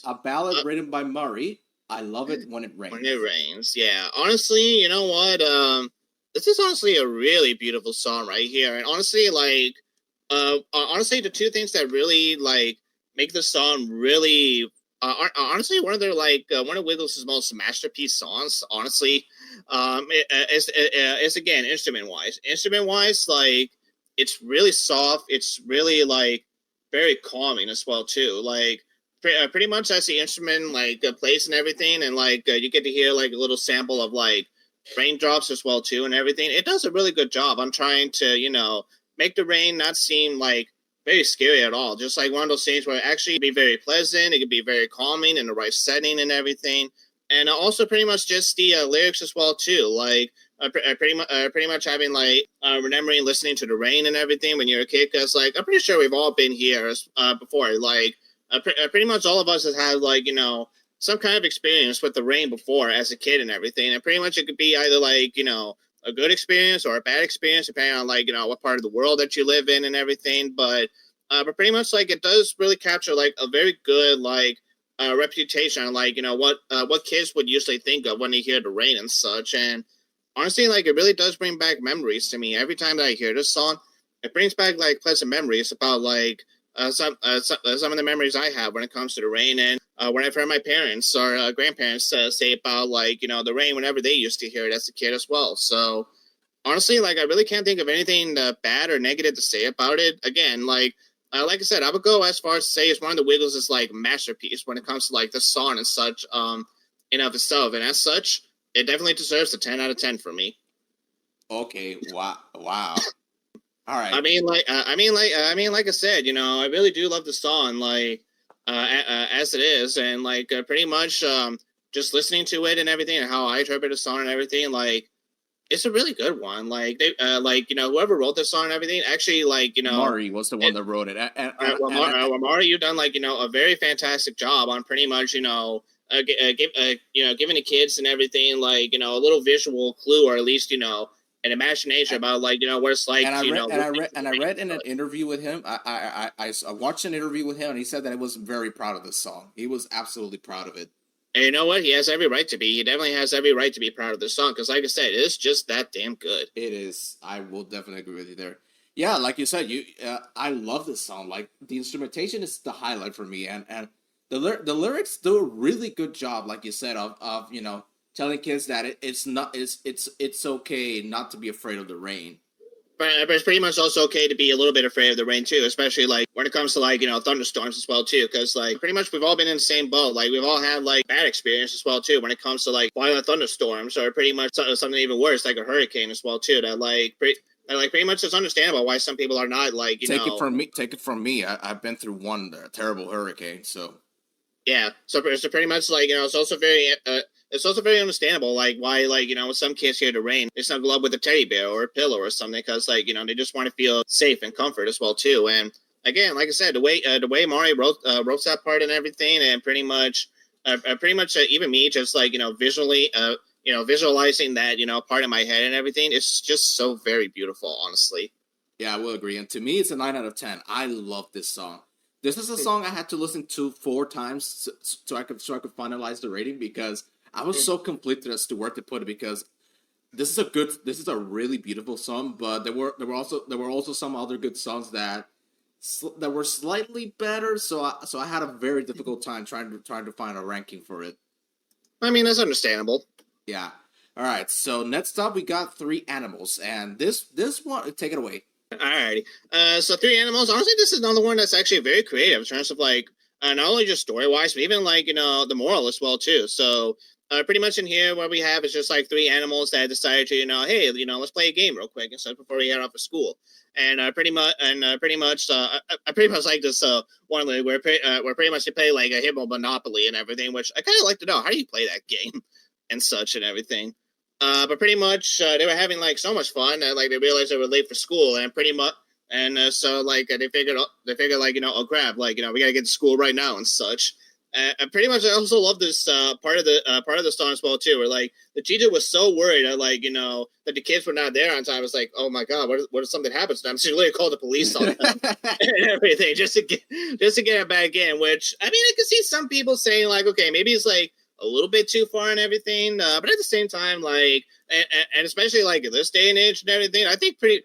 A ballad written by Murray. I love it when it rains. When it rains, yeah. Honestly, you know what? This is honestly a really beautiful song right here, and honestly, honestly, the two things that really make the song really. Honestly, one of Wiggles' most masterpiece songs. Honestly, is again instrument wise. It's really soft. It's really very calming as well too. Pretty much as the instrument plays and everything, and you get to hear a little sample of raindrops as well too and everything. It does a really good job on trying to make the rain not seem very scary at all. Just one of those things where it actually be very pleasant. It could be very calming in the right setting and everything. And also pretty much just the lyrics as well too. Pretty much having remembering listening to the rain and everything when you're a kid. Because I'm pretty sure we've all been here before. Pretty much all of us has had some kind of experience with the rain before as a kid and everything. And pretty much it could be either a good experience or a bad experience, depending on like what part of the world that you live in and everything. But pretty much like it does really capture like a very good like reputation on like what kids would usually think of when they hear the rain and such. And honestly, like it really does bring back memories to me every time that I hear this song. It brings back like pleasant memories about like some of the memories I have when it comes to the rain, and when I've heard my parents or grandparents say about like the rain whenever they used to hear it as a kid as well. So honestly, like I really can't think of anything bad or negative to say about it. Again, like I said, I would go as far as to say it's one of the Wiggles' like masterpiece when it comes to like the song and such in of itself, and as such, it definitely deserves a 10 out of 10 for me. Okay, wow. All right. I mean, like I said, I really do love the song, like, as it is, and like pretty much, just listening to it and everything, and how I interpret the song and everything, like, it's a really good one. Like they, like whoever wrote this song and everything, actually, like Mari was the one that wrote it. Mari, you've done like a very fantastic job on pretty much giving the kids and everything like a little visual clue, or at least an imagination about like what it's like. And I read in an interview with him. I watched an interview with him, and he said that he was very proud of this song. He was absolutely proud of it. And you know what? He has every right to be. He definitely has every right to be proud of this song because, like I said, it's just that damn good. It is. I will definitely agree with you there. Yeah, like you said, I love this song. Like the instrumentation is the highlight for me, and the lyrics do a really good job, like you said, of telling kids that it's okay not to be afraid of the rain. But it's pretty much also okay to be a little bit afraid of the rain too, especially like when it comes to like thunderstorms as well too, because like pretty much we've all been in the same boat. Like we've all had like bad experience as well too when it comes to like violent thunderstorms, or pretty much something even worse like a hurricane as well too. That like pretty much it's understandable why some people are not like Take it from me. I've been through one terrible hurricane, so. Yeah, so pretty much like it's also very understandable like why like some kids hear the rain they snuggle up with a teddy bear or a pillow or something because like they just want to feel safe and comfort as well too. And again, like I said, the way Mari wrote that part and everything, and pretty much even me just like visually visualizing that part in my head and everything, it's just so very beautiful, honestly. Yeah, I will agree. And to me, it's a 9 out of 10. I love this song. This is a song I had to listen to 4 times so I could finalize the rating, because I was so conflicted as to where to put it, because this is a really beautiful song, but there were also some other good songs that were slightly better, so I had a very difficult time trying to find a ranking for it. I mean, that's understandable. Yeah. All right. So next up, we got 3 Animals, and this one, take it away. Alrighty. So 3 Animals. Honestly, this is another one that's actually very creative in terms of like not only just story wise, but even like the moral as well too. So pretty much in here, what we have is just like 3 animals that decided to hey let's play a game real quick and stuff before we head off to school. And I pretty much like this one where pretty much they play like a Hippo Monopoly and everything, which I kind of like to know how do you play that game and such and everything. But pretty much they were having like so much fun that like they realized they were late for school, and pretty much so like they figured like oh crap, like we gotta get to school right now and such. And pretty much I also love this part of the song as well too, where like the teacher was so worried that like that the kids were not there on time. It's like, oh my god, what if something happens to them? So she literally called the police on them and everything just to get it back in. Which I mean, I could see some people saying like, okay, maybe it's like a little bit too far and everything, but at the same time, like, and especially like in this day and age and everything, I think pretty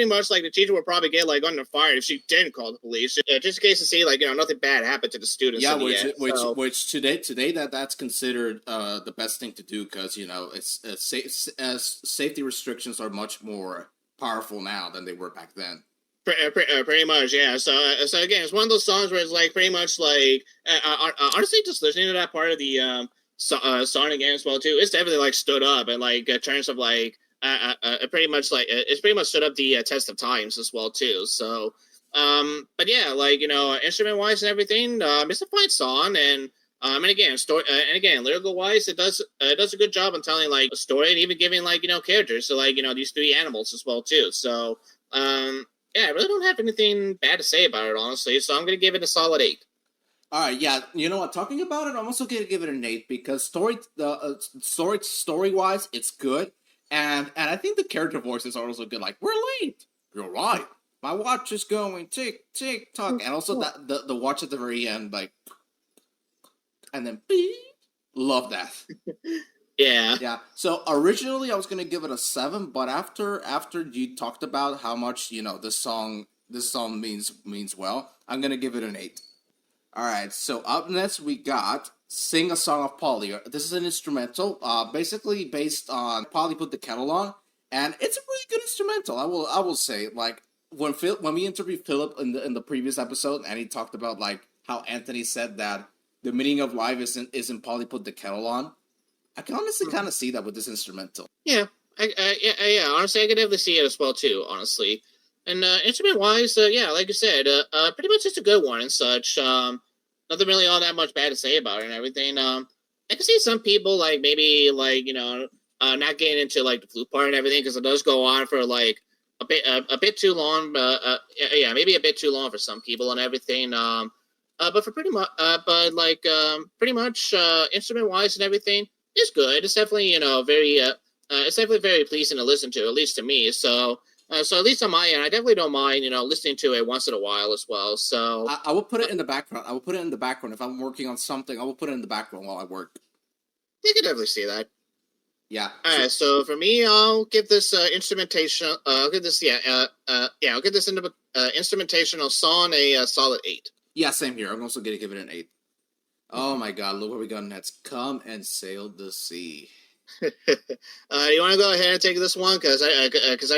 much like the teacher would probably get like under fire if she didn't call the police, just in case to see like nothing bad happened to the students. Yeah, which today that's considered the best thing to do, because it's safety restrictions are much more powerful now than they were back then. Pretty much, yeah. So again, it's one of those songs where it's like pretty much like honestly, just listening to that part of the song again as well too, it's definitely like stood up and like in terms of like pretty much like it's pretty much stood up the test of times as well too. So but yeah, like instrument wise and everything, it's a fine song, and again lyrical wise, it does a good job on telling like a story and even giving like characters to like these 3 animals as well too. So yeah, I really don't have anything bad to say about it, honestly. So I'm going to give it a solid 8. All right, yeah. You know what? Talking about it, I'm also going to give it an 8, because story-wise, it's good. And I think the character voices are also good. Like, we're late. You're right. My watch is going tick tick tock. And also that the watch at the very end, like, and then beep. Love that. Yeah. Yeah. So originally I was gonna give it a 7, but after you talked about how much this song means well, I'm gonna give it an 8. All right. So up next we got "Sing a Song of Polly." This is an instrumental, basically based on "Polly Put the Kettle On," and it's a really good instrumental. I will say, like when we interviewed Philip in the previous episode, and he talked about like how Anthony said that the meaning of life isn't Polly Put the Kettle On. I can honestly kind of see that with this instrumental. Yeah, yeah. Honestly, I could definitely see it as well too. Honestly, and instrument wise, yeah, like you said, pretty much just a good one and such. Nothing really all that much bad to say about it and everything. I can see some people like maybe like not getting into like the flute part and everything because it does go on for like a bit too long. Yeah, maybe a bit too long for some people and everything. But for pretty much, pretty much instrument wise and everything. It's good. It's definitely, very, it's definitely very pleasing to listen to, at least to me. So at least on my end, I definitely don't mind, listening to it once in a while as well. So I will put it in the background. I will put it in the background if I'm working on something. I will put it in the background while I work. you can definitely see that. Yeah. All right. So for me, I'll give this instrumentation. I'll give this, I'll give this instrumentational song a solid 8. Yeah, same here. I'm also gonna give it an 8. Oh my God! Look what we got next. "Come and Sail the Sea." You want to go ahead and take this one because I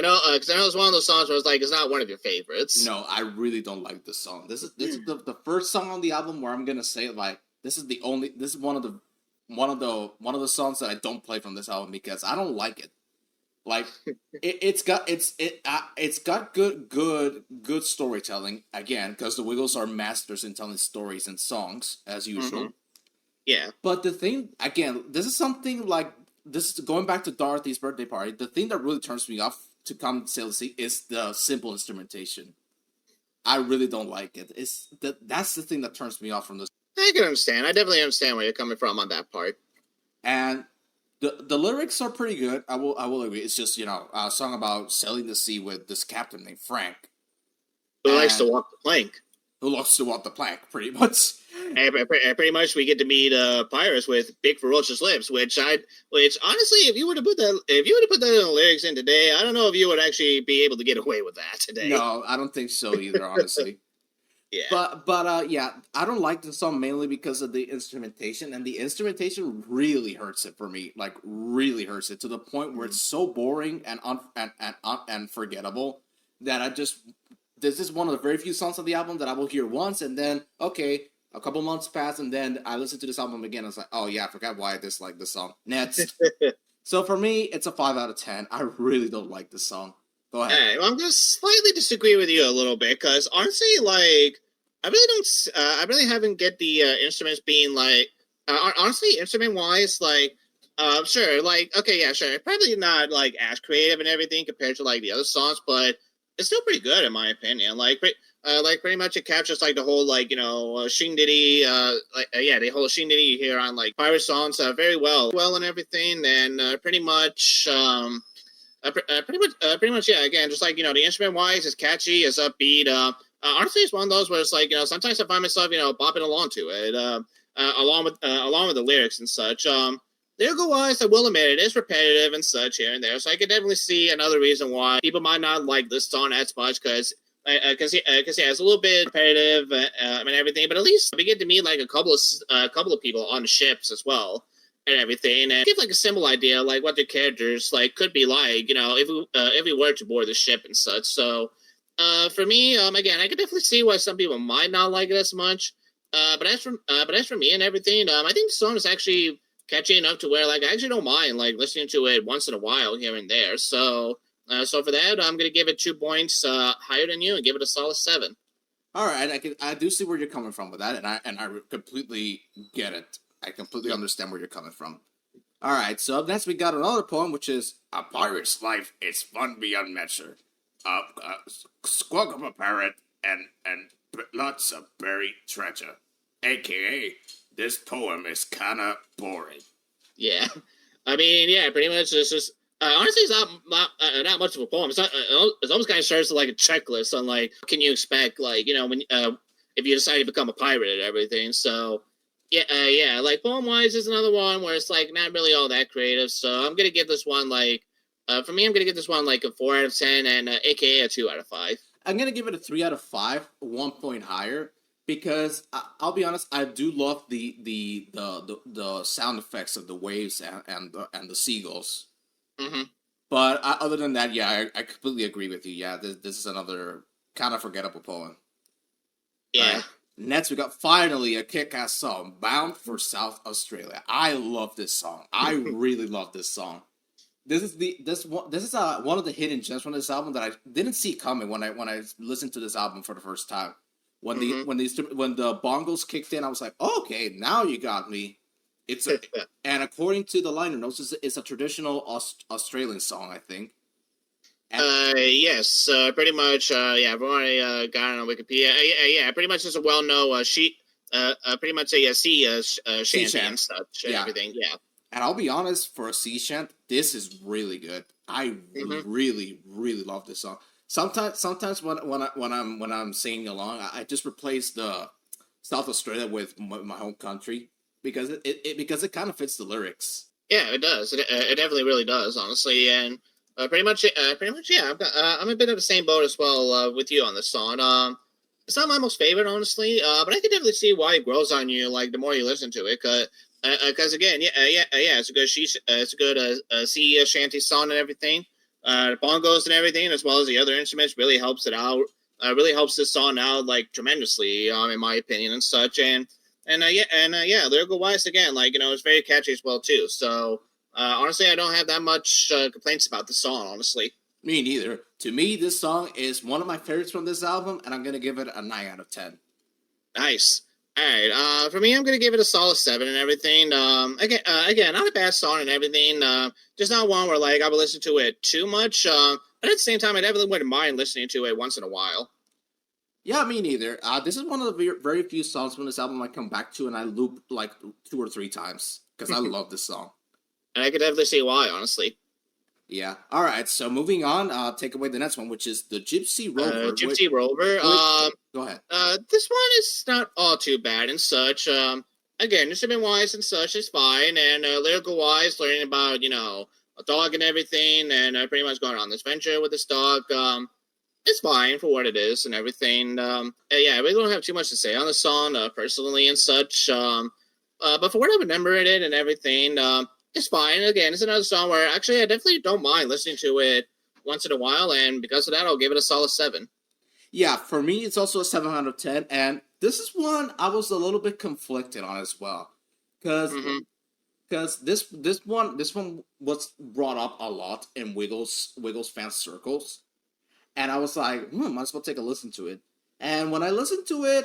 know it's one of those songs where it's like it's not one of your favorites. No, I really don't like this song. This is the first song on the album where I'm gonna say like this is one of the songs that I don't play from this album because I don't like it. Like it's got good storytelling again because the Wiggles are masters in telling stories and songs as usual. Mm-hmm. Yeah. But the thing again, this is something like this is going back to Dorothy's birthday party. The thing that really turns me off to "Come Sail the Sea" is the simple instrumentation. I really don't like it. That's the thing that turns me off from this. I can understand. I definitely understand where you're coming from on that part. And the lyrics are pretty good. I will agree. It's just a song about sailing the sea with this captain named Frank, who likes to walk the plank. Who loves to walk the plank, pretty much. And pretty much, we get to meet pirates with big ferocious lips. Which honestly, if you were to put that in the lyrics in today, I don't know if you would actually be able to get away with that today. No, I don't think so either. Honestly. Yeah. But yeah, I don't like the song mainly because of the instrumentation, and the instrumentation really hurts it for me. Like really hurts it to the point where it's so boring and forgettable that this is one of the very few songs on the album that I will hear once and then okay, a couple months pass and then I listen to this album again. I was like, oh yeah, I forgot why I dislike this song. Next. So for me, it's a 5 out of 10. I really don't like this song. Go ahead. Hey, well, I'm going to slightly disagree with you a little bit because honestly, like, I really haven't get the instruments being like, honestly, instrument wise, like, sure, like, okay, yeah, sure, probably not like as creative and everything compared to like the other songs, but it's still pretty good in my opinion. Like pretty much it captures like the whole like shindig, the whole shindig you hear on like pirate songs very well and everything, and pretty much. Pretty much, yeah. Again, just like the instrument wise, it's catchy, it's upbeat. Honestly, it's one of those where it's like sometimes I find myself bopping along to it, along with the lyrics and such. Lyrical wise, I will admit it is repetitive and such here and there, so I could definitely see another reason why people might not like this song as much because yeah, it's a little bit repetitive and everything. But at least we get to meet like a couple of people on the ships as well. And everything, and give like a simple idea, like what their characters like could be like, if we were to board the ship and such. So, for me, again, I could definitely see why some people might not like it as much. But as for me and everything, I think the song is actually catchy enough to where like I actually don't mind like listening to it once in a while here and there. So, for that, I'm gonna give it 2 points higher than you and give it a solid 7. All right, I do see where you're coming from with that, and I completely get it. I completely understand where you're coming from. All right, so up next we got another poem, which is "A Pirate's Life is Fun Beyond Measure." Squawk of a parrot and lots of buried treasure. AKA, this poem is kind of boring. Yeah, I mean, yeah, pretty much it's just Honestly, it's not much of a poem. It's almost kind of starts like a checklist on like can you expect like when if you decide to become a pirate and everything. So yeah, like poem wise is another one where it's like not really all that creative. So I'm gonna give this one like for me I'm gonna give this one like a 4 out of 10 and AKA a 2 out of 5. I'm gonna give it a 3 out of 5, 1 point higher. Because I'll be honest, I do love the sound effects of the waves and the seagulls. Mm-hmm. But other than that, yeah, I completely agree with you. Yeah, this is another kind of forgettable poem. Yeah. Right. Next, we got finally a kick-ass song, "Bound for South Australia." I love this song. I really love this song. This is one of the hidden gems from this album that I didn't see coming when I listened to this album for the first time. When the bongos kicked in, I was like, oh, okay, now you got me. And according to the liner notes, it's a traditional Australian song, I think. Yes, pretty much. I've already got it on Wikipedia. Yeah, pretty much it's a well-known pretty much a sea shanty and such and everything. Yeah. And I'll be honest, for a sea chant, this is really good. I really, really love this song. Sometimes when I'm singing along, I just replace the South Australia with my home country because it kind of fits the lyrics. Yeah, it does. It definitely really does, honestly. And pretty much, yeah. I'm a bit of the same boat as well with you on this song. It's not my most favorite, honestly, but I can definitely see why it grows on you. Like the more you listen to it, because again, it's a good sea shanty song and everything. The bongos and everything, as well as the other instruments, really helps it out. Really helps this song out like tremendously, in my opinion and such. And lyrical wise, again, like it's very catchy as well too. So honestly, I don't have that much complaints about the song. Honestly, me neither. To me, this song is one of my favorites from this album, and I'm gonna give it a 9 out of 10. Nice. All right. For me, I'm gonna give it a solid 7 and everything. Again, not a bad song and everything. Just not one where like I would listen to it too much. But at the same time, I definitely wouldn't mind listening to it once in a while. Yeah, me neither. This is one of the very few songs from this album I come back to and I loop like 2 or 3 times because I love this song. And I could definitely see why, honestly. Yeah. All right. So moving on, take away the next one, which is the Gypsy Rover. Gypsy Rover. Go ahead. This one is not all too bad and such. Again, instrument wise and such is fine, and lyrical wise, learning about a dog and everything, and pretty much going on this venture with this dog. It's fine for what it is and everything. I really don't have too much to say on the song personally and such. But for what I remember in it and everything, it's fine. Again, it's another song where actually I definitely don't mind listening to it once in a while, and because of that, I'll give it a solid 7. Yeah, for me, it's also a 7 out of 10, and this is one I was a little bit conflicted on as well, because this one was brought up a lot in Wiggles fan circles, and I was like, might as well take a listen to it. And when I listened to it,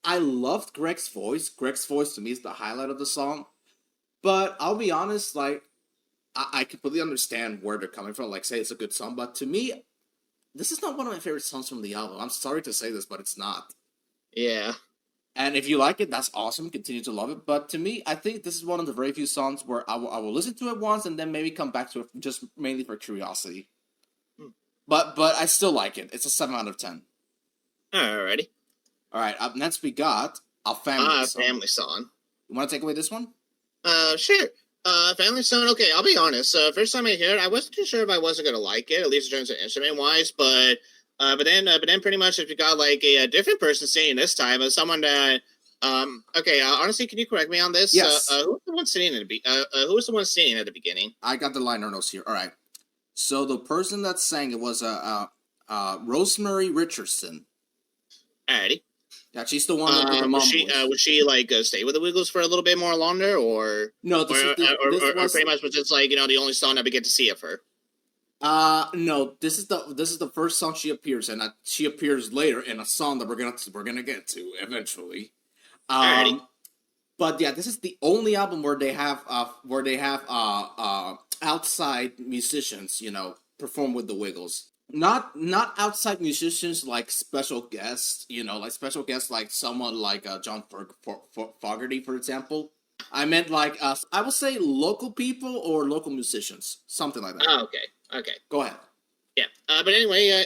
I loved Greg's voice. Greg's voice to me is the highlight of the song. But I'll be honest, like, I completely understand where they're coming from. Like, say it's a good song, but to me, this is not one of my favorite songs from the album. I'm sorry to say this, but it's not. Yeah. And if you like it, that's awesome. Continue to love it. But to me, I think this is one of the very few songs where I will listen to it once and then maybe come back to it just mainly for curiosity. But I still like it. It's a 7 out of 10. Alrighty. All right. Up next, we got a family song. Family song. You want to take away this one? Sure. Family song. Okay, I'll be honest. First time I heard it, I wasn't too sure if I wasn't gonna like it, at least in terms of instrument wise. But then pretty much if you got like a different person singing this time, as someone that honestly, can you correct me on this? Yes. Who was the one singing who was the one singing at the beginning? I got the liner notes here. All right. So the person that sang it was Rosemary Richardson. Alrighty. Yeah, she's the one that did the mom voice. Would she like stay with the Wiggles for a little bit more longer, or no? This was pretty much was just like the only song that we get to see of her. No. This is the first song she appears in. She appears later in a song that we're gonna get to eventually. But yeah, this is the only album where they have outside musicians, perform with the Wiggles. Not outside musicians like special guests, like special guests like someone like John Fogerty, for example. I meant like I would say local people or local musicians, something like that. Oh, okay. Go ahead. Yeah. But anyway,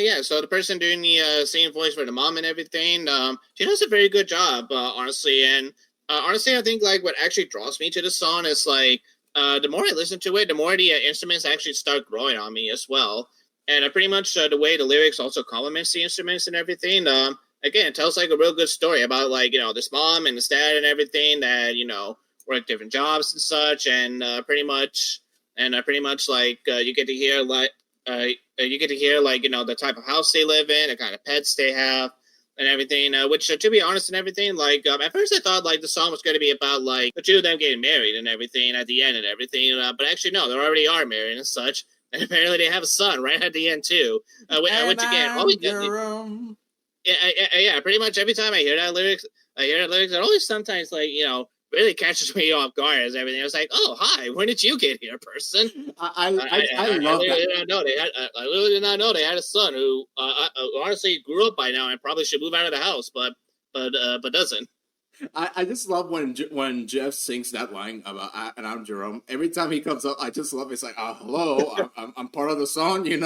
yeah. So the person doing the singing voice for the mom and everything, she does a very good job, honestly. And honestly, I think like what actually draws me to the song is like the more I listen to it, the more the instruments actually start growing on me as well. And pretty much the way the lyrics also complements the instruments and everything. Again, it tells like a real good story about like this mom and this dad and everything that work different jobs and such, and pretty much like you get to hear like the type of house they live in, the kind of pets they have, and everything. Which, to be honest, and everything, like at first I thought like the song was going to be about like the two of them getting married and everything at the end and everything. But actually, no, they already are married and such. And apparently, they have a son right at the end too. Which again, always yeah, pretty much every time I hear that lyrics, it always sometimes like really catches me off guard as everything. I was like, "Oh, hi! When did you get here, person?" I love that. I literally did not know they had a son who honestly grew up by now and probably should move out of the house, but doesn't. I just love when Jeff sings that line about and I'm Jerome. Every time he comes up, I just love it. It's like, oh, hello, I'm part of the song, yeah,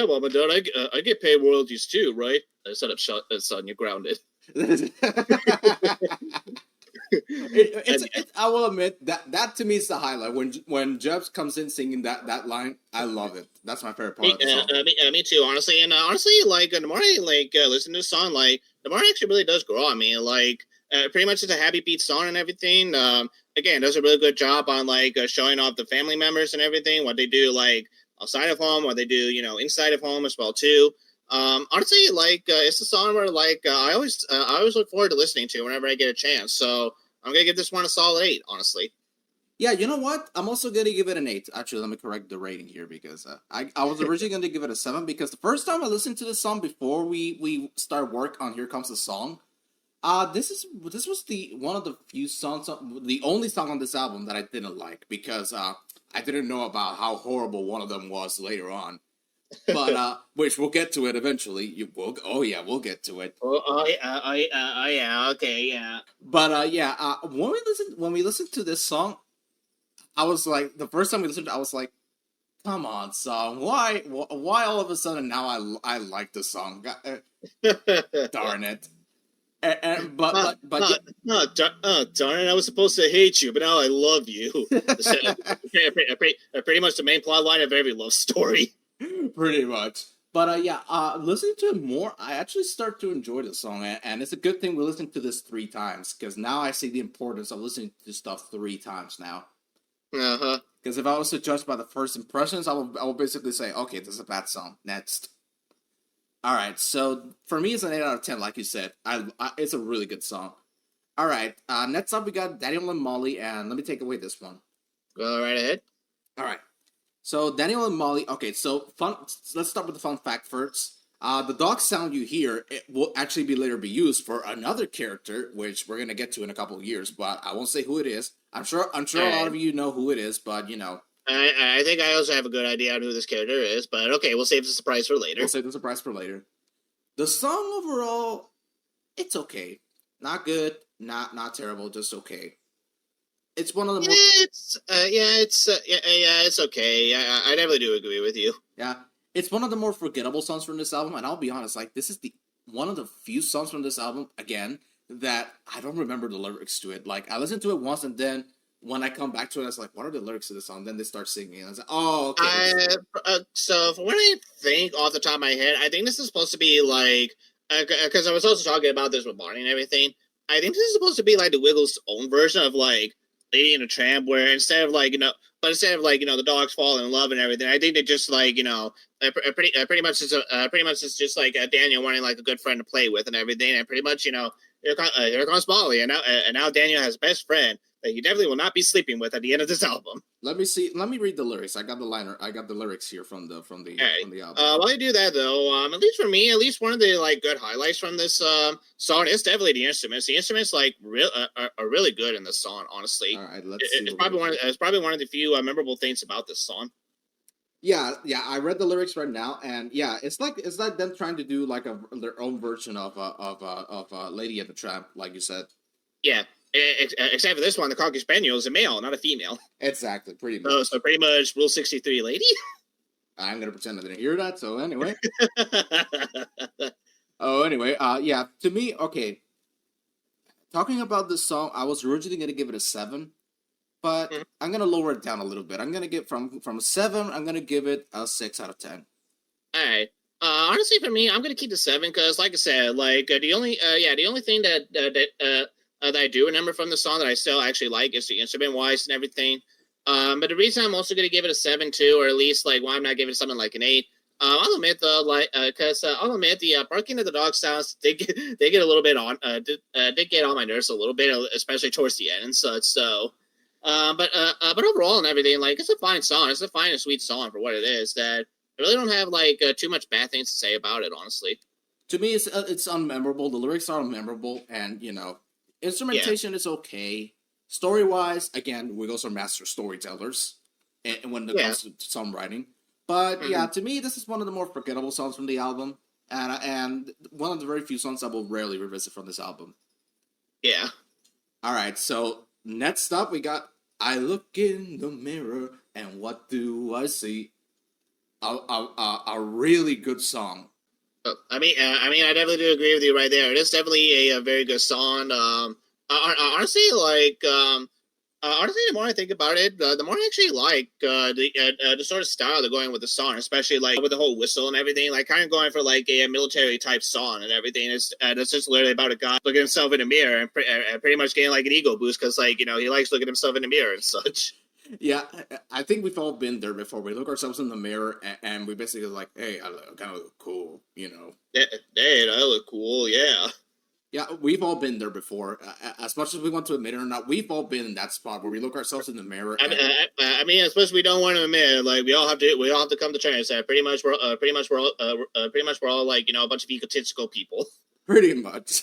Mom and Dad, I get paid royalties too, right? Shut up, son, you're grounded. I will admit that to me is the highlight when Jeff comes in singing that line. I love it. That's my favorite part of the song. Me too, honestly. And honestly, like the more I listen to the song, like the more it actually really does grow on me. Like pretty much it's a happy beat song and everything. Again, does a really good job on like showing off the family members and everything, what they do like outside of home, what they do inside of home as well too. Honestly, like it's a song where like I always look forward to listening to whenever I get a chance. So I'm gonna give this one a solid 8, honestly. Yeah, you know what? I'm also gonna give it an 8. Actually, let me correct the rating here because I was originally gonna give it a 7 because the first time I listened to this song before we start work on Here Comes the Song, this was one of the few songs, the only song on this album that I didn't like because I didn't know about how horrible one of them was later on. But which we'll get to it eventually. We'll get to it. Yeah, okay, yeah. But when we listen to this song, I was like, the first time we listened to it, I was like, come on, song, why all of a sudden now I like the song? Darn it. Darn it! I was supposed to hate you, but now I love you. Pretty much the main plot line of every love story. Pretty much. But listening to it more, I actually start to enjoy the song, and it's a good thing we listened to this 3 times, because now I see the importance of listening to stuff 3 times now. Because if I was to judge by the first impressions, I will basically say, okay, this is a bad song. Next. Alright, so for me it's an 8 out of 10, like you said. It's a really good song. Alright, next up we got Daniel and Molly, and let me take away this one. Go right ahead. Alright. So Daniel and Molly. Okay, so let's start with the fun fact first. The dog sound you hear will actually later be used for another character, which we're gonna get to in a couple of years, but I won't say who it is. I'm sure a lot of you know who it is, but I think I also have a good idea on who this character is, but okay, we'll save the surprise for later. The song overall, it's okay. Not good, not terrible, just okay. It's one of the more... It's okay. I definitely do agree with you. Yeah, it's one of the more forgettable songs from this album, and I'll be honest, like, this is one of the few songs from this album, again, that I don't remember the lyrics to it. Like, I listened to it once, and then when I come back to it, I was like, what are the lyrics to this song? Then they start singing, and I was like, oh, okay. So, from what I think off the top of my head, I think this is supposed to be, like, because I was also talking about this with Barney and everything, I think this is supposed to be, like, the Wiggles' own version of, like, Lady in a Tramp, where instead of the dogs falling in love and everything, I think they just like pretty much it's just like Daniel wanting like a good friend to play with and everything, and pretty much here comes Molly, and now Daniel has a best friend that he definitely will not be sleeping with at the end of this album. Let me read the lyrics. I got the lyrics here from the album. While you do that though, at least for me, one of the like good highlights from this song is definitely the instruments. The instruments like are really good in this song, honestly. All right, let's see. It's probably one of the few memorable things about this song. Yeah, I read the lyrics right now, and yeah, it's like them trying to do like their own version of Lady and the Tramp, like you said. Yeah, except for this one, the Cocker Spaniel is a male, not a female. Exactly, pretty much. So pretty much Rule 63, lady. I'm gonna pretend I didn't hear that. So anyway. Anyway, yeah. To me, okay. Talking about this song, I was originally gonna give it a 7, but I'm gonna lower it down a little bit. I'm gonna get from 7. I'm gonna give it a 6 out of 10. All right. Honestly, for me, I'm gonna keep the 7 because, like I said, like the only thing that I do remember from the song that I still actually like is the instrument wise and everything. But the reason I'm also gonna give it a 7 too, or at least like why I'm not giving it something like an 8. I'll admit though, because I'll admit the barking of the dog sounds they get a little bit on they get on my nerves a little bit, especially towards the end and such. So, but overall and everything, like it's a fine song. It's a fine and sweet song for what it is. That I really don't have like too much bad things to say about it, honestly. To me, it's unmemorable. The lyrics are unmemorable, and instrumentation is okay. Story wise, again, Wiggles are master storytellers, and when it comes to songwriting. But yeah, to me, this is one of the more forgettable songs from the album, and one of the very few songs I will rarely revisit from this album. Yeah. All right, so next up we got "I Look in the Mirror and What Do I See?" A really good song. I mean, I definitely do agree with you right there. It is definitely a very good song. Honestly, honestly, the more I think about it, the more I actually like the sort of style they're going with the song, especially like with the whole whistle and everything, like kind of going for like a military type song and everything. It's just literally about a guy looking at himself in a mirror and pretty much getting like an ego boost because like he likes looking at himself in the mirror and such. Yeah, I think we've all been there before. We look ourselves in the mirror and we basically like, hey, I kind of look cool, Hey, I look cool, yeah. Yeah, we've all been there before. As much as we want to admit it or not, we've all been in that spot where we look ourselves in the mirror. I mean, especially we don't want to admit it, like we all have to come to terms that pretty much we're all like a bunch of egotistical people. Pretty much.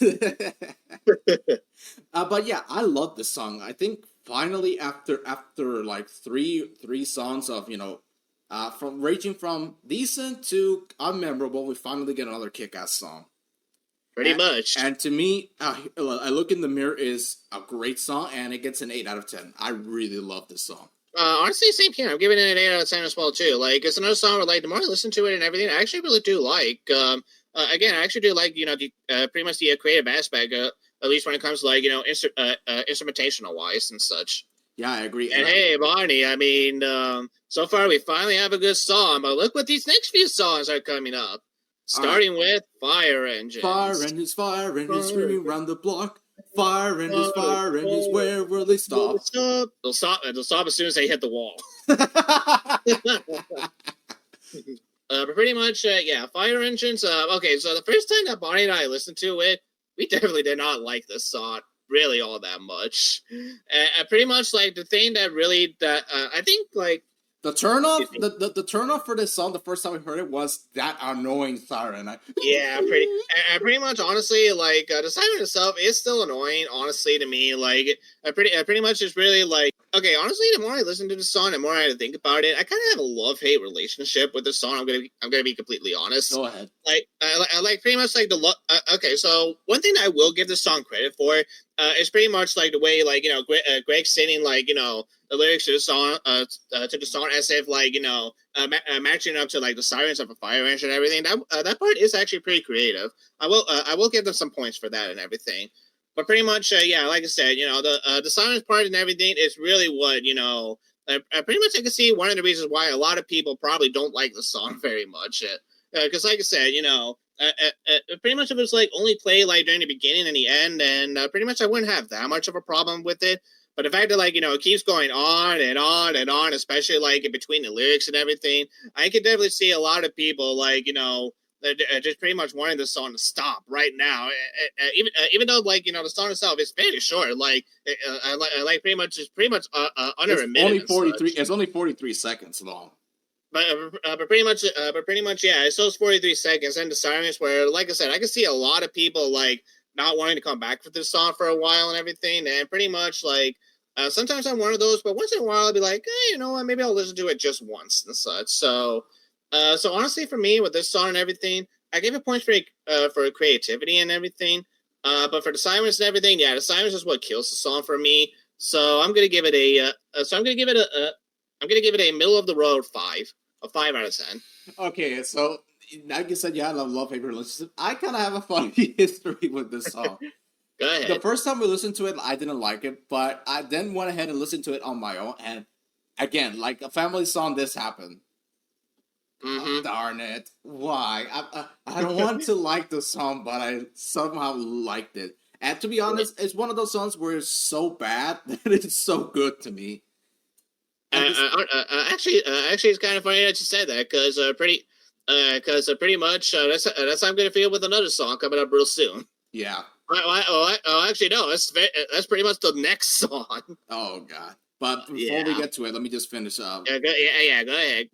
But yeah, I love this song. I think finally after like three songs of from ranging from decent to unmemorable, we finally get another kick-ass song. Pretty much. And to me, I Look in the Mirror is a great song, and it gets an 8 out of 10. I really love this song. Honestly, same here. I'm giving it an 8 out of 10 as well, too. Like, it's another song where, like, the more I listen to it and everything, I actually really do like. Again, I actually do like, pretty much the creative aspect, at least when it comes to, like, instrumentational-wise and such. Yeah, I agree. And hey, Barney, I mean, so far we finally have a good song, but look what these next few songs are coming up. Starting with Fire Engines. Fire engines, screaming round the block. Fire engines, where will they stop? They'll stop as soon as they hit the wall. But pretty much, yeah, Fire Engines. Okay, so the first time that Bonnie and I listened to it, we definitely did not like this song really all that much. Pretty much, like, the thing that really, I think, like, the turnoff for this song the first time we heard it was that annoying siren. Yeah, pretty much. Honestly, like the siren itself is still annoying. Honestly, to me, like pretty much is really like okay. Honestly, the more I listen to the song, the more I think about it, I kind of have a love-hate relationship with the song. I'm gonna be completely honest. Go ahead. Like I like pretty much like the okay. So one thing I will give this song credit for is pretty much like the way like Greg singing like the lyrics to the song as if like matching up to like the sirens of a fire engine and everything. That part is actually pretty creative. I will give them some points for that and everything. But pretty much yeah, like I said, the sirens part and everything is really what pretty much I can see one of the reasons why a lot of people probably don't like the song very much. Because like I said, pretty much if it's like only play like during the beginning and the end, and pretty much I wouldn't have that much of a problem with it. But the fact that like it keeps going on and on and on, especially like in between the lyrics and everything, I could definitely see a lot of people like just pretty much wanting the song to stop right now. Even though like the song itself is fairly short, like like pretty much under a minute. Only 43. It's only 43 seconds long. But pretty much, yeah. It's those 43 seconds and the silence where, like I said, I can see a lot of people like not wanting to come back for this song for a while and everything, and pretty much like sometimes I'm one of those, but once in a while I'll be like, you know what, maybe I'll listen to it just once and such. So honestly, for me with this song and everything, I give it points for creativity and everything. But for the silence and everything, yeah, the silence is what kills the song for me. So I'm gonna give it a middle of the road 5, a 5 out of 10. Okay, so like you said, you had a love-hate relationship. I kind of have a funny history with this song. Go ahead. The first time we listened to it, I didn't like it, but I then went ahead and listened to it on my own. And again, like a family song, this happened. Oh, darn it. Why? I don't want to like the song, but I somehow liked it. And to be honest, it's one of those songs where it's so bad that it's so good to me. Actually, it's kind of funny that you said that because pretty much that's how I'm gonna feel with another song coming up real soon. Yeah. Actually, no. That's pretty much the next song. Oh God! But before we get to it, let me just finish up. Go ahead.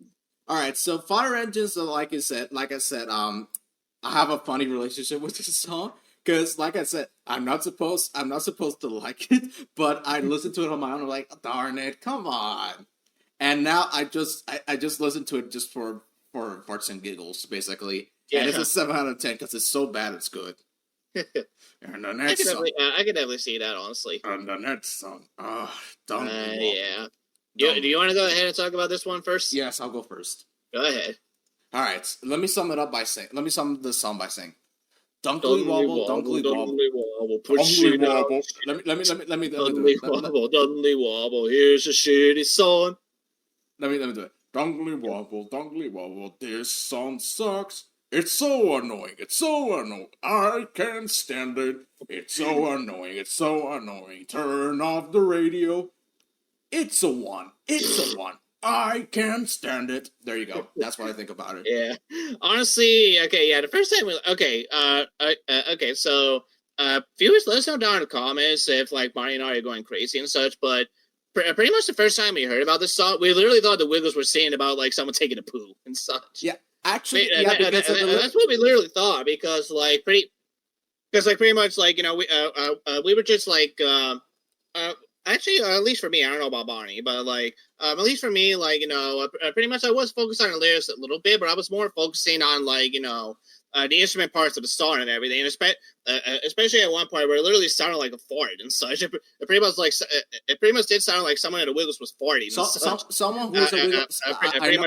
All right. So Fire Engines, like I said, I have a funny relationship with this song because, like I said, I'm not supposed to like it, but I listened to it on my own. I'm like, darn it, come on! And now I just listen to it just for farts and giggles, basically. Yeah. And it's a 7 out of 10 because it's so bad it's good. And the next song, I can definitely see that, honestly. And the next song, don't. Yeah. Do you want to go ahead and talk about this one first? Yes, I'll go first. Go ahead. All right, let me sum the song by saying, Dunkly wobble, dunkly wobble, push it wobble. Out. Let me do it. Dunkly wobble, here's a shitty song. Let me do it. Dunkly wobble, this song sucks. It's so annoying. I can't stand it. It's so annoying. Turn off the radio. It's a 1. I can't stand it. There you go. That's what I think about it. Yeah. Honestly, okay, yeah, the first time so viewers, let us know down in the comments if like Barney and I are going crazy and such, but pretty much the first time we heard about this song, we literally thought the Wiggles were saying about like someone taking a poo and such. Yeah. Actually, that's what we literally thought because pretty much like, you know, we were just like actually at least for me, I don't know about Barney, but like at least for me, like, you know, pretty much I was focused on the lyrics a little bit, but I was more focusing on like, you know, the instrument parts of the song and everything, and especially at one point where it literally sounded like a fart and such. It pretty much did sound like someone at the Wiggles was farting. Someone who's a Wiggles,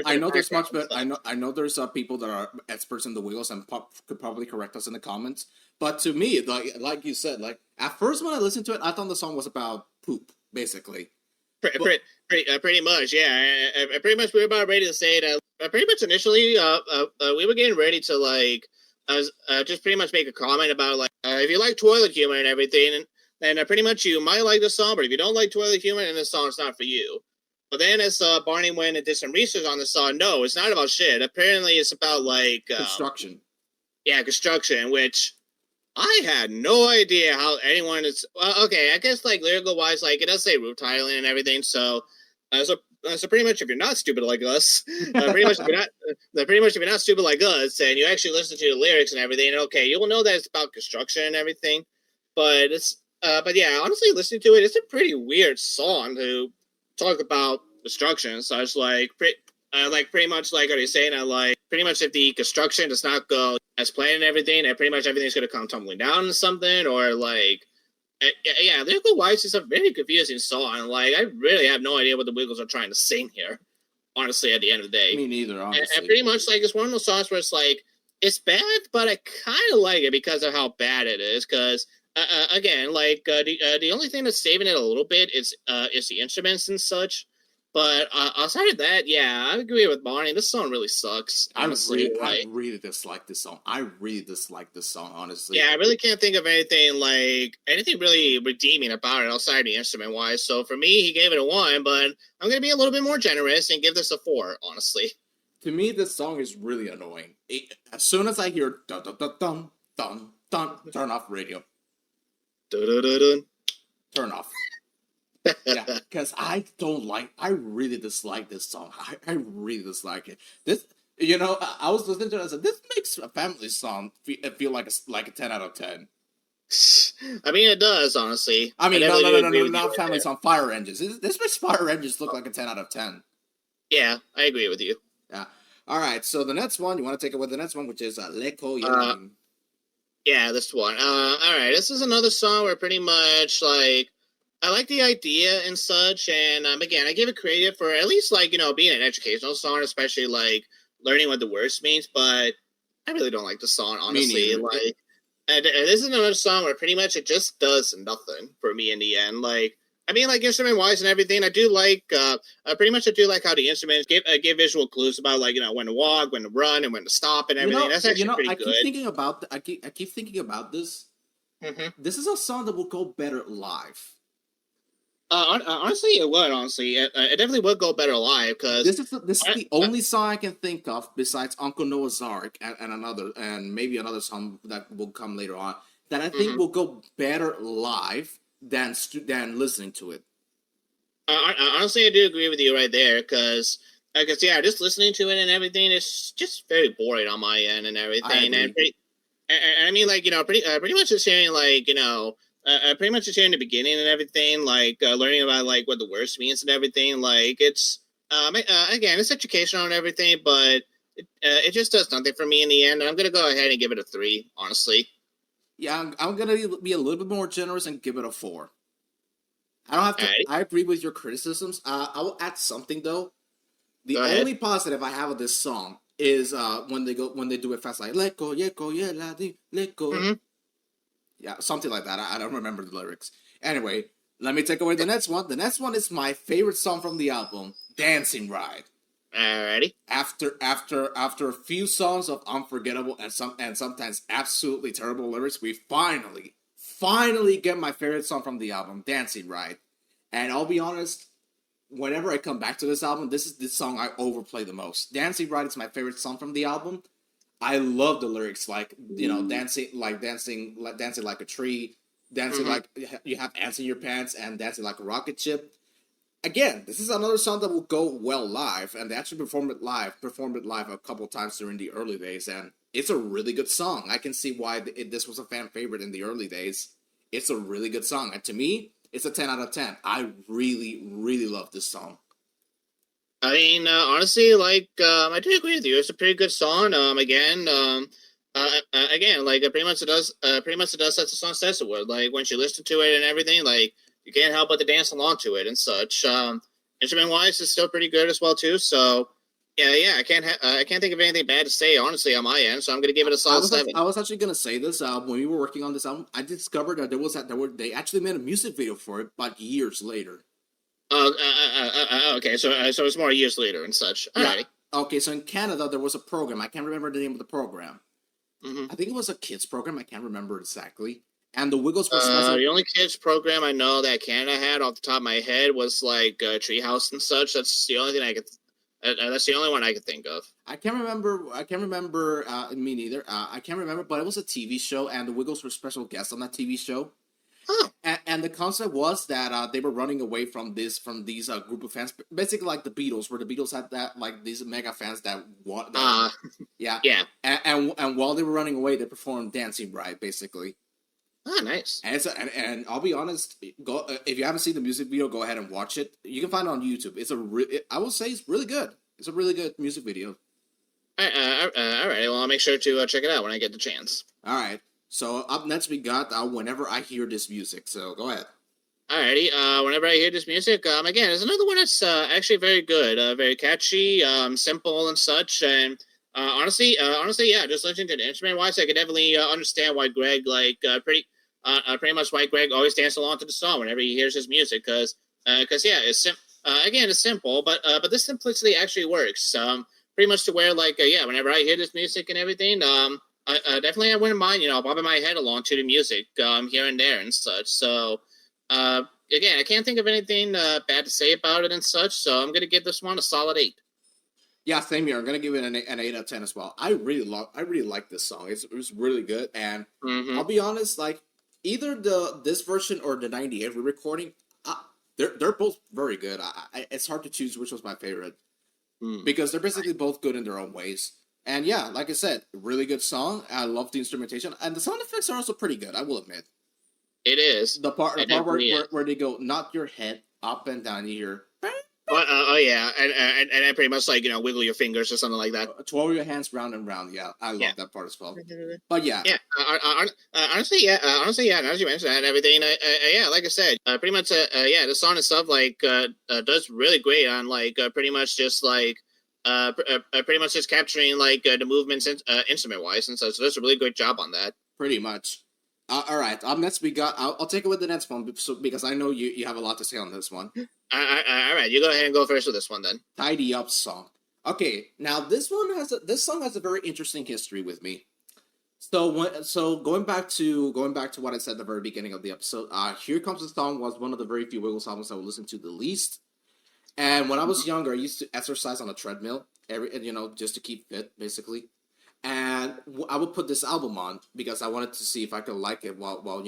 I know there's much, but I know there's people that are experts in the Wiggles and could probably correct us in the comments. But to me, like you said, like at first when I listened to it, I thought the song was about poop, basically. Pretty much, yeah. Pretty much we were about ready to say that. Pretty much initially, we were getting ready to like. Just pretty much make a comment about like if you like toilet humor and everything, then pretty much you might like the song, but if you don't like toilet humor, then this song's not for you. But then as Barney went and did some research on the song, no, it's not about shit. Apparently, it's about like construction. Yeah, construction, which I had no idea how anyone is. Well, okay, I guess like lyrical wise, like it does say roof tiling and everything, so pretty much if you're not stupid like us, pretty much if you're not stupid like us, and you actually listen to the lyrics and everything, okay, you will know that it's about construction and everything. But but yeah, honestly, listening to it, it's a pretty weird song to talk about construction and such. Like pretty much like are you saying that like pretty much if the construction does not go as planned and everything, and pretty much everything's gonna come tumbling down or something, or like. Yeah, lyrical wise, it's a very confusing song. Like, I really have no idea what the Wiggles are trying to sing here. Honestly, at the end of the day, me neither. Honestly, and pretty much like it's one of those songs where it's like it's bad, but I kind of like it because of how bad it is. Because again, like the only thing that's saving it a little bit is the instruments and such. But outside of that, yeah, I agree with Barney. This song really sucks. Honestly, I really dislike this song. Honestly. Yeah, I really can't think of anything really redeeming about it outside the instrument wise. So for me, he gave it a 1, but I'm gonna be a little bit more generous and give this a 4. Honestly, to me, this song is really annoying. As soon as I hear dun dun dun dun dun dun, turn off radio. Dun, dun, dun, dun. Turn off. Yeah, because I really dislike this song. I really dislike it. This, you know, I was listening to it and I said, this makes a family song feel like a 10 out of 10. I mean, it does, honestly. I mean, no, not Families on Fire Engines. This makes Fire Engines look like a 10 out of 10. Yeah, I agree with you. Yeah. All right, so the next one, you want to take it with the next one, which is Leko. Yeah, this one. All right, this is another song where pretty much, like, I like the idea and such, and, again, I give it credit for at least, like, being an educational song, especially, like, learning what the words means, but I really don't like the song, honestly. Like, and this is another song where pretty much it just does nothing for me in the end. Like, I mean, like, instrument-wise and everything, I do like, pretty much I do like how the instruments give visual clues about, like, when to walk, when to run, and when to stop and everything. That's actually pretty good. I keep thinking about this. Mm-hmm. This is a song that will go better live. Honestly, it would. Honestly, it definitely would go better live because this is the only song I can think of besides Uncle Noah's Ark and maybe another song that will come later on that I think will go better live than listening to it. Honestly, I do agree with you right there because yeah, just listening to it and everything is just very boring on my end and everything. I mean, like, pretty much just hearing, like, pretty much just hearing the beginning and everything, like, learning about, like, what the words means and everything. Like, it's, again, it's educational and everything, but it just does nothing for me in the end. I'm going to go ahead and give it a 3, honestly. Yeah, I'm going to be a little bit more generous and give it a 4. I don't have to, I agree with your criticisms. I will add something, though. The only positive I have of this song is when they do it fast, like, let go, yeah, let go. Mm-hmm. Yeah, something like that. I don't remember the lyrics. Anyway, let me take away the next one. The next one is my favorite song from the album, Dancing Ride. Alrighty. After a few songs of unforgettable and sometimes absolutely terrible lyrics, we finally get my favorite song from the album, Dancing Ride. And I'll be honest, whenever I come back to this album, this is the song I overplay the most. Dancing Ride is my favorite song from the album. I love the lyrics, like, dancing like a tree, dancing like you have ants in your pants, and dancing like a rocket ship. Again, this is another song that will go well live, and they actually performed it live a couple times during the early days, and it's a really good song. I can see why this was a fan favorite in the early days. It's a really good song, and to me, it's a 10 out of 10. I really, really love this song. I mean, honestly, like, I do agree with you. It's a pretty good song. Again, like, pretty much it does as the song says it would. Like, when you listen to it and everything, like, you can't help but to dance along to it and such. Instrument-wise, it's still pretty good as well too. So, yeah, I can't think of anything bad to say, honestly, on my end. So I'm gonna give it a solid 7. I was actually gonna say this when we were working on this album. I discovered that they actually made a music video for it, but years later. Okay, so it's more years later and such. Alrighty. Yeah. Okay, so in Canada there was a program. I can't remember the name of the program. Mm-hmm. I think it was a kids program. I can't remember exactly. And the Wiggles were special. The only kids program I know that Canada had off the top of my head was like Treehouse and such. That's the only thing I could. That's the only one I could think of. I can't remember. Me neither. I can't remember, but it was a TV show, and the Wiggles were special guests on that TV show. Oh. And the concept was that they were running away from these group of fans, basically like the Beatles, where the Beatles had that, like, these mega fans that want. Yeah. And while they were running away, they performed Dancing Ride, basically. Oh, nice. And I'll be honest, if you haven't seen the music video, go ahead and watch it. You can find it on YouTube. I will say it's really good. It's a really good music video. All right. Well, I'll make sure to check it out when I get the chance. All right. So up next we got Whenever I Hear This Music. So go ahead. Alrighty. Whenever I hear this music, again, it's another one that's actually very good, very catchy, simple and such. And honestly, yeah, just listening to the instrument wise, I could definitely understand why Greg, like, pretty much why Greg always dances along to the song whenever he hears his music, because yeah, it's simple, but this simplicity actually works. Pretty much to where, like, yeah, whenever I hear this music and everything, definitely I wouldn't mind, bobbing my head along to the music, here and there and such. So, again, I can't think of anything bad to say about it and such. So I'm gonna give this one a solid 8. Yeah, same here. I'm gonna give it an 8 out of 10 as well. I really like this song. It was really good, and I'll be honest, like, either this version or the '98 re-recording, they're both very good. It's hard to choose which was my favorite because they're basically both good in their own ways. And yeah, like I said, really good song. I love the instrumentation, and the sound effects are also pretty good, I will admit. It is. The part where they go, knock your head up and down, you hear. Yeah, and pretty much like, wiggle your fingers or something like that. Twirl your hands round and round. Yeah, I love that part as well. But yeah, honestly, yeah. And as you mentioned that and everything, yeah, like I said, pretty much, the song and stuff like does really great on like pretty much just like pretty much just capturing like the movements instrument wise and such. So does a really good job on that. Pretty much. All right. Up next, we got. I'll take it with the next one because I know you have a lot to say on this one. All right, you go ahead and go first with this one then. Tidy Up song. Okay, now this song has a very interesting history with me. So going back to what I said at the very beginning of the episode, Here Comes the Song was one of the very few Wiggles albums I would listen to the least. And when I was younger, I used to exercise on a treadmill just to keep fit, basically. And I would put this album on because I wanted to see if I could like it while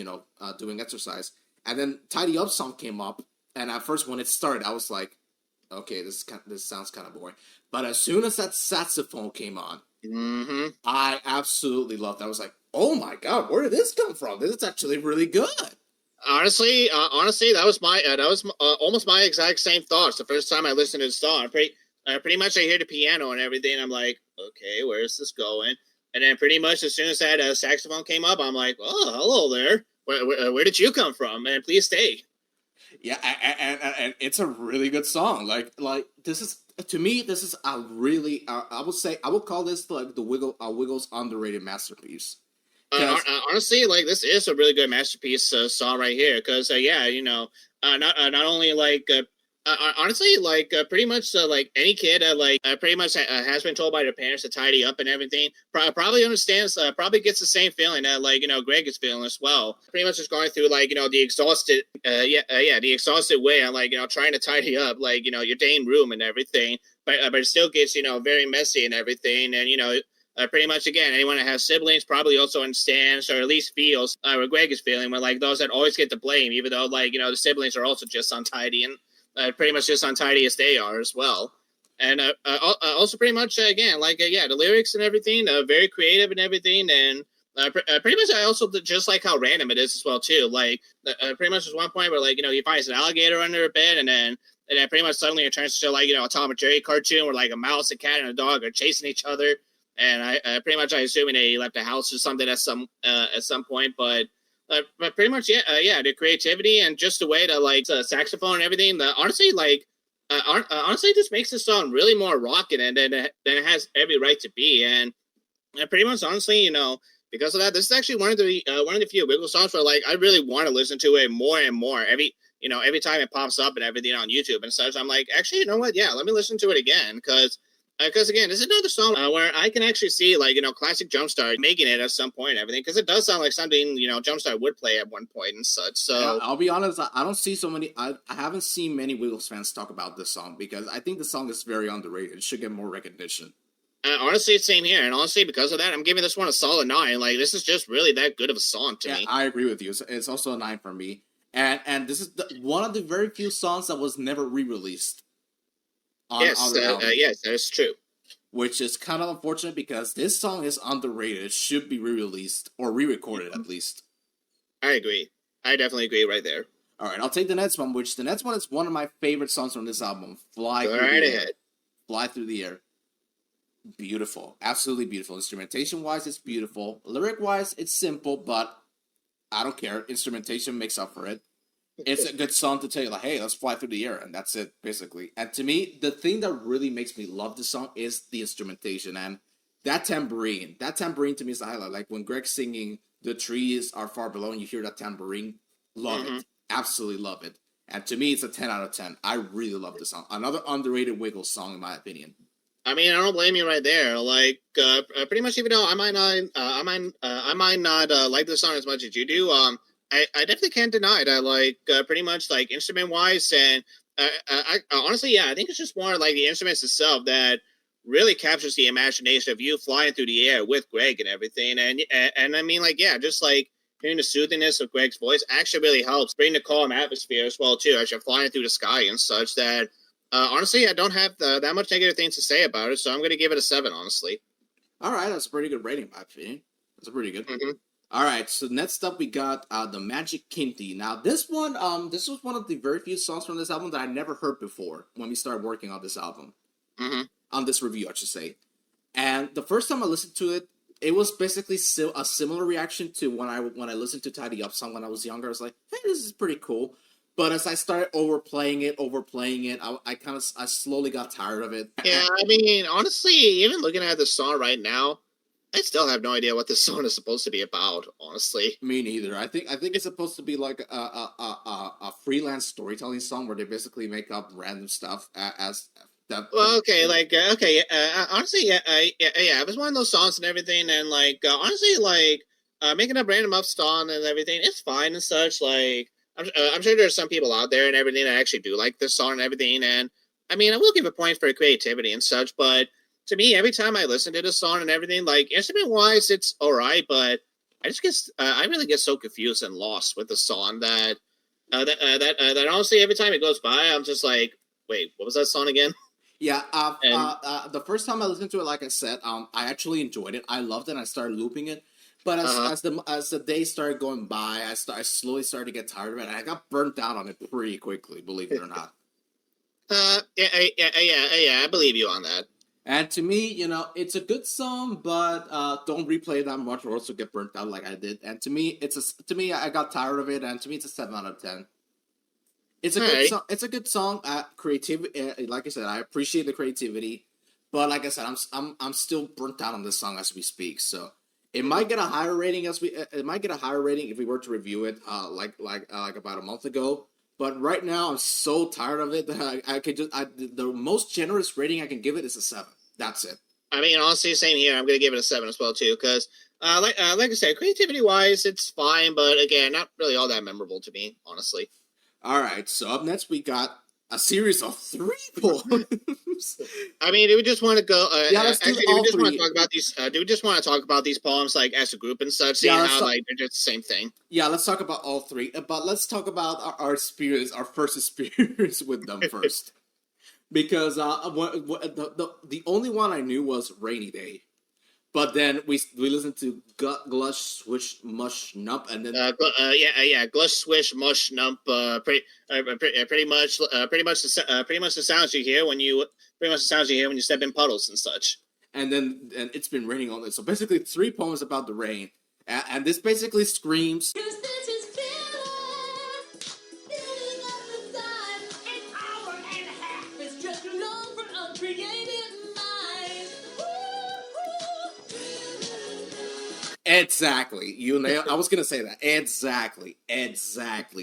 doing exercise. And then Tidy Up song came up, and at first when it started, I was like, okay, this sounds kind of boring. But as soon as that saxophone came on, I absolutely loved it. I was like, oh my god, where did this come from? This is actually really good. Honestly, that was almost my exact same thoughts the first time I listened to the song. Pretty much I hear the piano and everything, and I'm like, okay, where is this going? And then pretty much as soon as that saxophone came up, I'm like, oh, hello there. Where did you come from? And please stay. Yeah, and it's a really good song. Like this is, to me, this is a really, I would call this like the Wiggles underrated masterpiece. Honestly, like this is a really good masterpiece song right here. Because not only like. Honestly, like pretty much like any kid pretty much has been told by their parents to tidy up and everything probably understands, probably gets the same feeling that Greg is feeling as well. Pretty much just going through like the exhausted the exhausted way and like trying to tidy up like your dang room and everything, but it still gets very messy and everything. And pretty much again, anyone that has siblings probably also understands or at least feels what Greg is feeling, when like those that always get the blame, even though like the siblings are also just untidy and pretty much just untidy as they are as well. And also pretty much, again, like, the lyrics and everything, very creative and everything. And pretty much I also just like how random it is as well, too. Like, pretty much there's one point where, like, he finds an alligator under a bed, and then pretty much suddenly it turns to, like, a Tom and Jerry cartoon where, like, a mouse, a cat, and a dog are chasing each other. And I pretty much, I assume they left a house or something at some point, but pretty much, the creativity and just the way to like saxophone and everything. Honestly, this makes the song really more rocking than it has every right to be. And pretty much, honestly, because of that, this is actually one of the few Wiggle songs where like I really want to listen to it more and more. Every time it pops up and everything on YouTube and such, I'm like, actually, you know what? Yeah, let me listen to it again because again, this is another song where I can actually see like classic Jumpstart making it at some point and everything, because it does sound like something Jumpstart would play at one point and such. So yeah, I'll be honest, I don't see so many. I haven't seen many Wiggles fans talk about this song because I think the song is very underrated. It should get more recognition. Honestly, it's same here, and honestly, because of that, I'm giving this one a solid 9. Like this is just really that good of a song to me. I agree with you. It's also a 9 for me, and this is one of the very few songs that was never re-released. Yes, that is true. Which is kind of unfortunate because this song is underrated. It should be re-released or re-recorded at least. I agree. I definitely agree right there. All right, I'll take the next one, which the next one is one of my favorite songs from this album. Fly Through the Air. Beautiful. Absolutely beautiful. Instrumentation-wise, it's beautiful. Lyric-wise, it's simple, but I don't care. Instrumentation makes up for it. It's a good song to tell you, like, hey, let's fly through the air, and that's it, basically. And to me, the thing that really makes me love this song is the instrumentation, and that tambourine. That tambourine, to me, is the highlight. Like, when Greg's singing, the trees are far below, and you hear that tambourine, love it. Absolutely love it. And to me, it's a 10 out of 10. I really love this song. Another underrated Wiggles song, in my opinion. I mean, I don't blame you right there. Like, pretty much, even though I might not like this song as much as you do, I definitely can't deny that, like, pretty much, like, instrument-wise, and I honestly, I think it's just more like the instruments itself that really captures the imagination of you flying through the air with Greg and everything, and I mean, like, just, like, hearing the soothingness of Greg's voice actually really helps bring the calm atmosphere as well, too, as you're flying through the sky and such, that, honestly, I don't have that much negative things to say about it, so I'm going to give it a 7, honestly. All right, that's a pretty good rating, in my opinion. That's pretty good. All right, so next up we got the Magic Kinty. Now this one, this was one of the very few songs from this album that I never heard before when we started working on this album, on this review, I should say. And the first time I listened to it, it was basically a similar reaction to when I listened to Tidy Up song when I was younger. I was like, hey, this is pretty cool. But as I started overplaying it, I slowly got tired of it. Yeah, I mean, honestly, even looking at the song right now, I still have no idea what this song is supposed to be about, honestly. Me neither. I think it's supposed to be like a freelance storytelling song where they basically make up random stuff as that. Well, okay, honestly, yeah, it was one of those songs and everything, and honestly, making up random up song and everything, it's fine and such. Like, I'm sure there's some people out there and everything that actually do like this song and everything, and I mean, I will give a point for creativity and such, but to me, every time I listen to this song and everything, like, instrument-wise, it's alright, but I really get so confused and lost with the song that honestly, every time it goes by, I'm just like, wait, what was that song again? Yeah, the first time I listened to it, like I said, I actually enjoyed it. I loved it, and I started looping it. But as the days started going by, I slowly started to get tired of it, and I got burnt out on it pretty quickly, believe it or not. Yeah, I believe you on that. And to me, it's a good song, but don't replay it that much or else you'll get burnt out like I did. And to me, I got tired of it, and to me, it's a 7 out of 10. It's a good song. It's a good song. Creativity, like I said, I appreciate the creativity, but like I said, I'm still burnt out on this song as we speak. So it might get a higher rating if we were to review it like about a month ago. But right now, I'm so tired of it that the most generous rating I can give it is a 7. That's it. I mean, honestly, same here. I'm going to give it a 7 as well, too, because, like I said, creativity-wise, it's fine, but, again, not really all that memorable to me, honestly. All right, so up next, we got a series of 3 poems. I mean, do we just want to go... let's do all 3. Want to talk about these, do we just want to talk about these poems, like, as a group and such, seeing how, they're just the same thing? Yeah, let's talk about all 3, but let's talk about our first experience with them first. Because the only one I knew was Rainy Day. But then we listened to Glush, Swish, Mush, Nump, and then Glush, Swish, Mush, Nump. Pretty much the sounds you hear when you step in puddles and such. And it's been raining all day. So basically, 3 poems about the rain, and this basically screams. Exactly. You nailed. I was gonna say that. Exactly.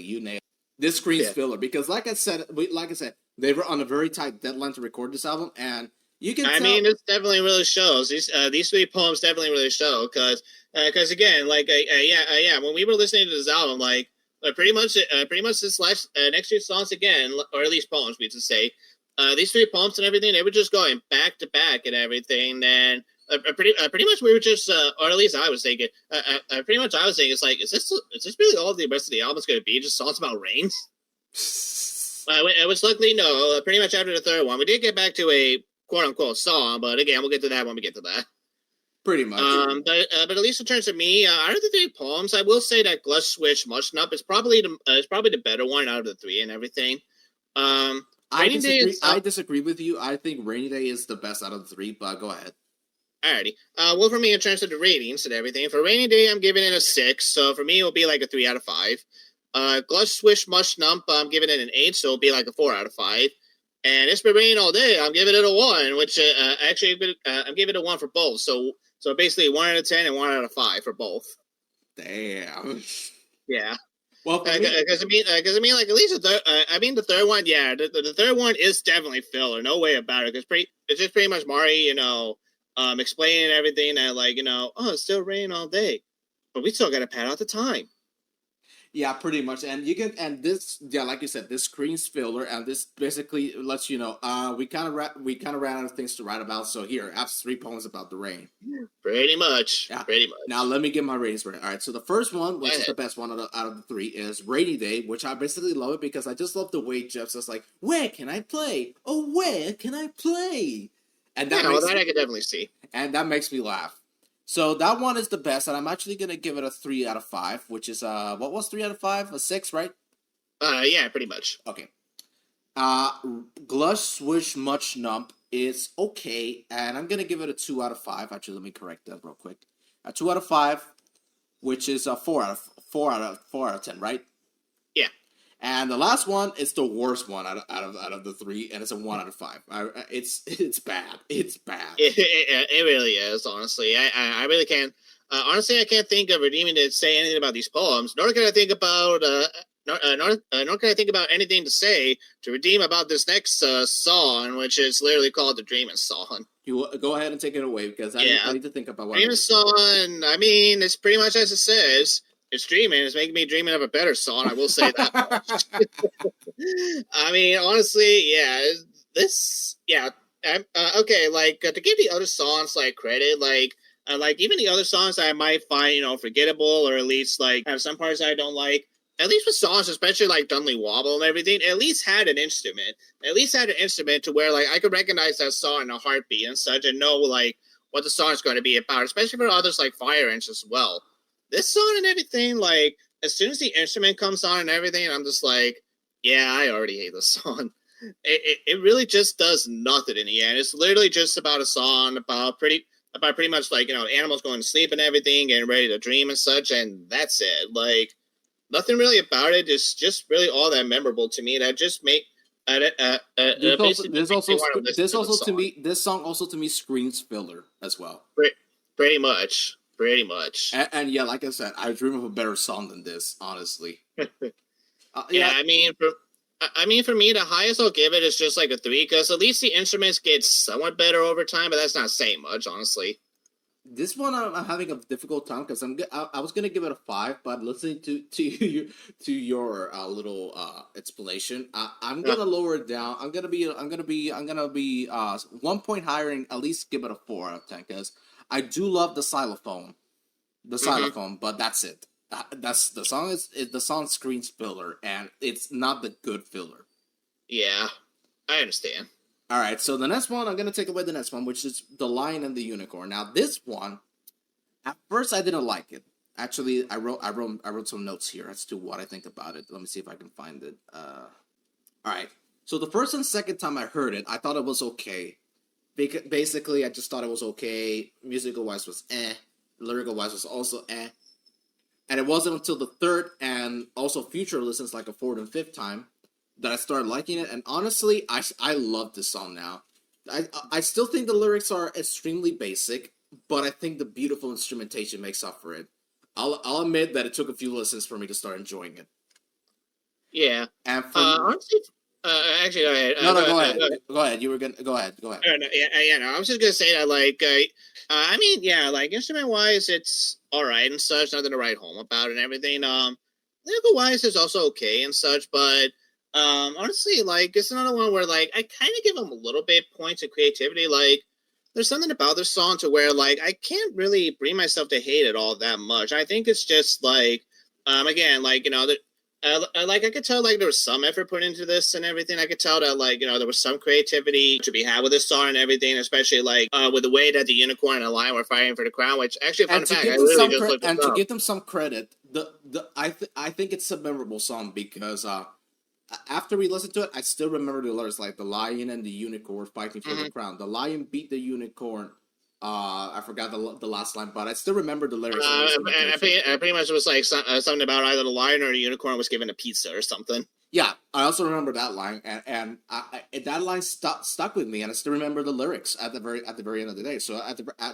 You nailed. This screams filler because, like I said, they were on a very tight deadline to record this album, and you can. I mean, it definitely really shows. These 3 poems definitely really show because again, when we were listening to this album, pretty much this next 2 songs again, or at least poems, we should say, these 3 poems and everything, they were just going back to back and everything, and. Pretty much we were just, or at least I was thinking, pretty much I was thinking, it's like, is this really all the rest of the album's going to be? Just songs about rain? Which luckily, no. Pretty much after the 3rd one, we did get back to a quote-unquote song, but again, we'll get to that when we get to that. Pretty much. But at least in terms of me, out of the 3 poems, I will say that Glush, Swish, Mush, Nump is probably the better one out of the 3 and everything. I disagree with you. I think Rainy Day is the best out of the 3, but go ahead. Alrighty. Well, for me, in terms of the ratings and everything, for Rainy Day, I'm giving it a 6. So for me, it'll be like a 3 out of 5. Glush, Swish, Mush, Nump, I'm giving it an 8, so it'll be like a 4 out of 5. And It's Been Raining All Day, I'm giving it a 1, which actually, I'm giving it a 1 for both. So basically 1 out of 10 and 1 out of 5 for both. Damn. Yeah. Well, because I mean, like at least the 3rd one, yeah, the 3rd one is definitely filler, no way about it. Because it's just pretty much Mari, explaining everything that, it's still raining all day, but we still got to pad out the time. Yeah, pretty much. And this, like you said, this screams filler, and this basically lets you know, we kind of ran out of things to write about. So here, I have 3 poems about the rain. Pretty much. Yeah. Pretty much. Now let me get my ratings right. All right. So the first one, which is the best one out of the 3, is Rainy Day, which I basically love it because I just love the way Jeff says like, "Where can I play? Oh, where can I play?" And that that I can definitely see. And that makes me laugh. So that one is the best, and I'm actually gonna give it a 3 out of 5, which is what was 3 out of 5? A 6, right? Yeah, pretty much. Okay. Glush Swish Much Nump is okay, and I'm gonna give it a 2 out of 5. Actually, let me correct that real quick. A 2 out of 5, which is a 4 out of 10, right? Yeah. And the last one is the worst one out of the 3, and it's a 1 out of 5. It's bad. It's bad. It really is. Honestly, I really can't. Honestly, I can't think of redeeming to say anything about these poems. Nor can I think about. Nor can I think about anything to say to redeem about this next song, which is literally called the Dreamin' Song. You go ahead and take it away, because I need to think about what Dreamin' Song. I mean, it's pretty much as it says. It's dreaming. It's making me dreaming of a better song. I will say that much. I mean, honestly, yeah. Okay, like to give the other songs like credit, like even the other songs I might find forgettable, or at least like have some parts I don't like. At least with songs, especially like Dunley Wobble and everything, at least had an instrument. At least had an instrument to where like I could recognize that song in a heartbeat and such, and know like what the song is going to be about. Especially for others like Fire Inch as well. This song and everything, like, as soon as the instrument comes on and everything, I'm just like, yeah, I already hate this song. It really just does nothing in the end. It's literally just about a song about pretty much like, animals going to sleep and everything, getting ready to dream and such, and that's it. Like, nothing really about it. It's just really all that memorable to me. That just make this song also to me screams filler as well. Pretty much. And yeah, like I said, I dream of a better song than this, honestly. Yeah, I mean, for me, the highest I'll give it is just like a 3, because at least the instruments get somewhat better over time, but that's not saying much, honestly. This one I'm having a difficult time, because I was gonna give it a 5, but listening to your little explanation, I'm gonna lower it down. I'm gonna be 1 point higher and at least give it a 4 out of 10, because I do love the xylophone, but that's it. That's the song. The song screams filler, and it's not the good filler. Yeah, I understand. All right, so the next one, I'm gonna take away the next one, which is The Lion and the Unicorn. Now, this one, at first I didn't like it. Actually, I wrote some notes here as to what I think about it. Let me see if I can find it. All right, so the first and second time I heard it, I thought it was okay. Basically, I just thought it was okay. Musical-wise was lyrical-wise was also and it wasn't until the third and also future listens, like a fourth and fifth time, that I started liking it. And honestly, I love this song now. I still think the lyrics are extremely basic, but I think the beautiful instrumentation makes up for it. I'll admit that it took a few listens for me to start enjoying it. Yeah. And honestly, actually, go ahead. Go ahead. Go ahead. You were gonna go ahead. Go ahead. No, I was just gonna say that, like, I mean, yeah, like instrument wise, it's all right and such. Nothing to write home about and everything. Lyrical wise, it's also okay and such, but honestly, like, it's another one where like I kind of give them a little bit points of creativity. Like, there's something about this song to where like I can't really bring myself to hate it all that much. I think it's just like, again, like like I could tell like there was some effort put into this and everything. I could tell that like there was some creativity to be had with this song and everything, especially like with the way that the unicorn and the lion were fighting for the crown. Which actually, fun fact, I really just looked and to give them some credit, I think it's a memorable song because after we listened to it, I still remember the lyrics, like the lion and the unicorn fighting for the crown. The lion beat the unicorn. I forgot the last line, but I still remember the lyrics. I pretty much was like something about either the lion or the unicorn was given a pizza or something. Yeah, I also remember that line, and that line stuck with me, and I still remember the lyrics at the very end of the day. So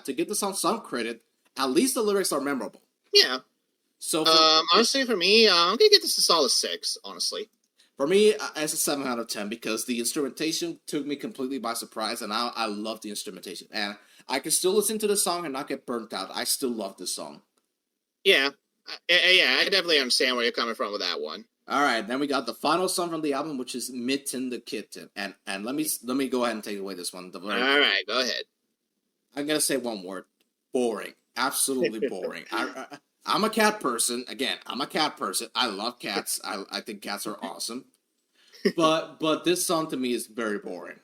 to give the song some credit, at least the lyrics are memorable. Yeah. So honestly, for me, I'm gonna get this a solid 6. Honestly. For me, it's a 7 out of 10 because the instrumentation took me completely by surprise, and I love the instrumentation. And I can still listen to the song and not get burnt out. I still love this song. Yeah. I definitely understand where you're coming from with that one. All right, then we got the final song from the album, which is Mitten the Kitten. And let me go ahead and take away this one. All right, go ahead. I'm going to say one word. Boring. Absolutely boring. I'm a cat person. Again, I'm a cat person. I love cats. I think cats are awesome. But this song to me is very boring.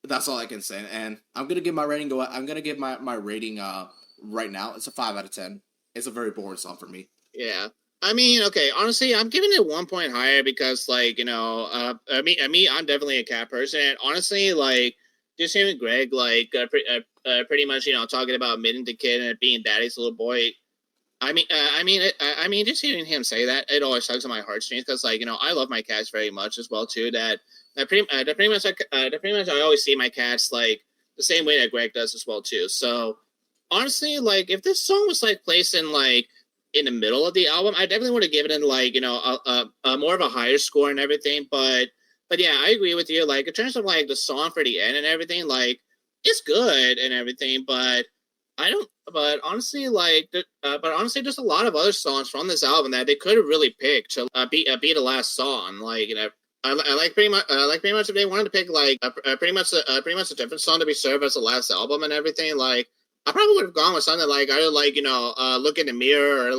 That's all I can say. And I'm gonna give my rating. I'm gonna give my rating right now, it's a 5 out of 10. It's a very boring song for me. Yeah. I mean, okay, honestly, I'm giving it 1 point higher because, like, you know, I'm definitely a cat person. And honestly, like, just hearing Greg, like, pretty much, you know, talking about admitting the kid and being daddy's little boy. I mean, just hearing him say that, it always tugs on my heartstrings because, like, you know, I love my cats very much as well too. That pretty much I always see my cats like the same way that Greg does as well too. So honestly, like, if this song was like placed in the middle of the album, I definitely would have given it like, you know, a more of a higher score and everything. But yeah, I agree with you. Like, in terms of like the song for the end and everything, like, it's good and everything, but I don't. But honestly, there's a lot of other songs from this album that they could have really picked to be the last song. Like, you know, I like pretty much if they wanted to pick like pretty much a different song to be served as the last album and everything. Like, I probably would have gone with something like either like, you know, Look in the Mirror or at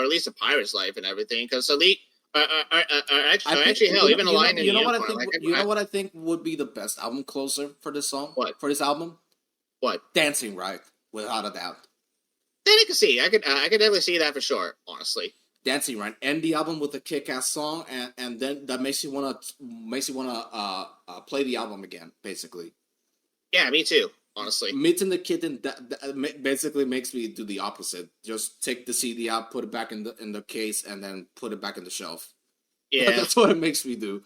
least A Pirate's Life and everything, because Elite actually hell, even a line in the what I Unicorn, think. You know what I think would be the best album closer for this song? What? For this album? What? Dancing Right, without a doubt. Then I can see. I could definitely see that for sure. Honestly, Dancing Right, end the album with a kick-ass song, and then that makes you wanna play the album again. Basically, yeah, me too. Honestly, Mitch and the Kitten that basically makes me do the opposite. Just take the CD out, put it back in the case, and then put it back in the shelf. Yeah, that's what it makes me do.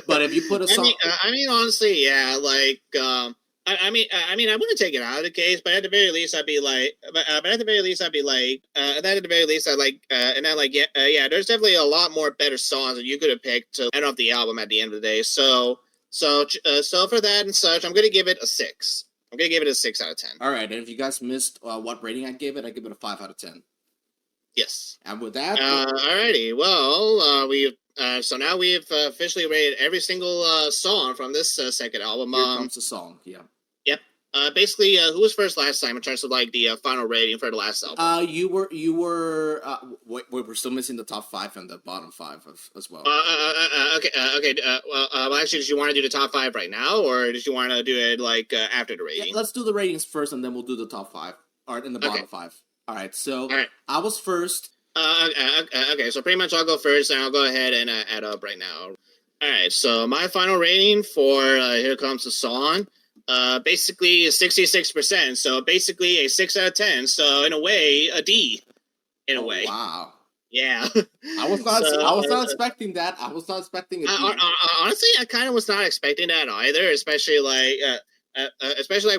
But if you put a song, I mean, honestly, yeah, like, I mean, I wouldn't take it out of the case, but at the very least, I'd be like, at the very least, I'd like, and then like, yeah, there's definitely a lot more better songs that you could have picked to end off the album at the end of the day. So for that and such, I'm gonna give it a 6. I'm gonna give it a 6 out of 10. All right, and if you guys missed what rating I give it a 5 out of 10. Yes. And with that, alrighty. Well, so now we've officially rated every single song from this second album. Here comes the song. Yeah. Yep. Basically, who was first last time in terms of like the final rating for the last album? You were. We're still missing the top 5 and the bottom 5 as well. Okay. Well, actually, did you want to do the top 5 right now, or did you want to do it like after the rating? Yeah, let's do the ratings first, and then we'll do the top 5. All right, in the bottom 5. All right. So all right. I was first. Okay, so pretty much I'll go first, and I'll go ahead and add up right now. All right, so my final rating for Here Comes the Song, basically is 66%. So basically a 6 out of 10. So in a way, a D. In a way. Wow. Yeah. I was not expecting that. I was not expecting it. Honestly, I kind of was not expecting that either, especially like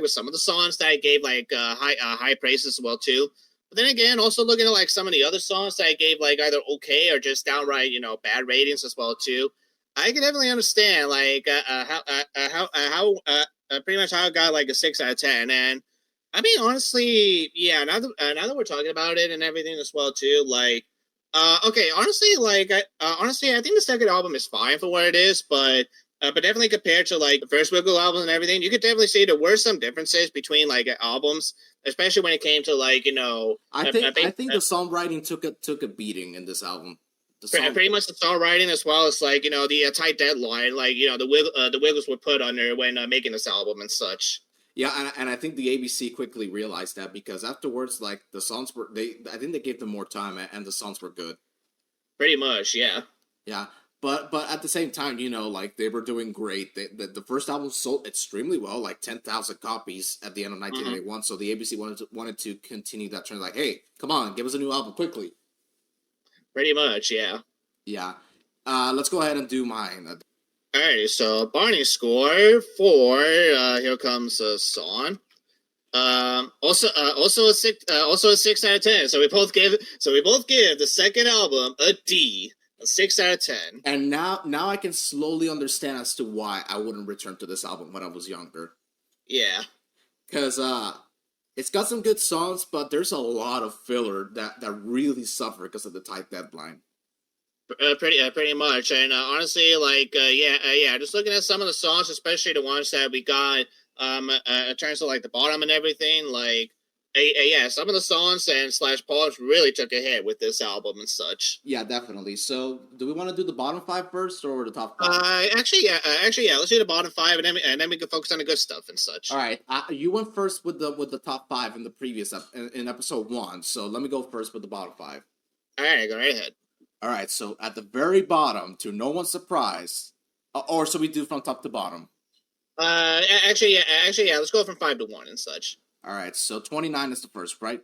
with some of the songs that I gave like high praise as well too. But then again, also looking at like some of the other songs that I gave like either okay or just downright, you know, bad ratings as well too. I can definitely understand like how pretty much how I got like a 6 out of 10. And I mean, honestly, yeah. Now that we're talking about it and everything as well too, like, okay, honestly, like, I think the second album is fine for what it is, but definitely compared to like the first Wiggly album and everything, you could definitely see there were some differences between like albums, especially when it came to like, you know, I think the songwriting took a beating in this album. Pretty much the songwriting, as well as like, you know, the tight deadline, like, you know, the Wiggles were put under when making this album and such. Yeah, and I think the ABC quickly realized that, because afterwards, like, the songs were I think they gave them more time, and the songs were good. Pretty much, yeah. Yeah, but at the same time, you know, like, they were doing great. The first album sold extremely well, like 10,000 copies at the end of 1981. So the ABC wanted to continue that trend. Like, hey, come on, give us a new album quickly. Pretty much, yeah. Yeah. Let's go ahead and do mine. Alright, so Barney's score for Here Comes the Song. Also a 6 out of 10. So we both give the second album a D, a 6 out of 10. And now I can slowly understand as to why I wouldn't return to this album when I was younger. Yeah, because it's got some good songs, but there's a lot of filler that really suffer because of the tight deadline. Pretty much, and honestly, like, just looking at some of the songs, especially the ones that we got, in terms of like the bottom and everything, like, some of the songs and slash poems really took a hit with this album and such. Yeah, definitely. So, do we want to do the bottom 5 first or the top 5? Actually, yeah. Let's do the bottom 5, and then we can focus on the good stuff and such. All right, you went first with the top 5 in the previous in episode 1. So let me go first with the bottom 5. All right, go right ahead. All right, so at the very bottom, to no one's surprise, or so we do from top to bottom. Actually, yeah. Let's go from 5 to 1 and such. All right, so 29 is the first, right?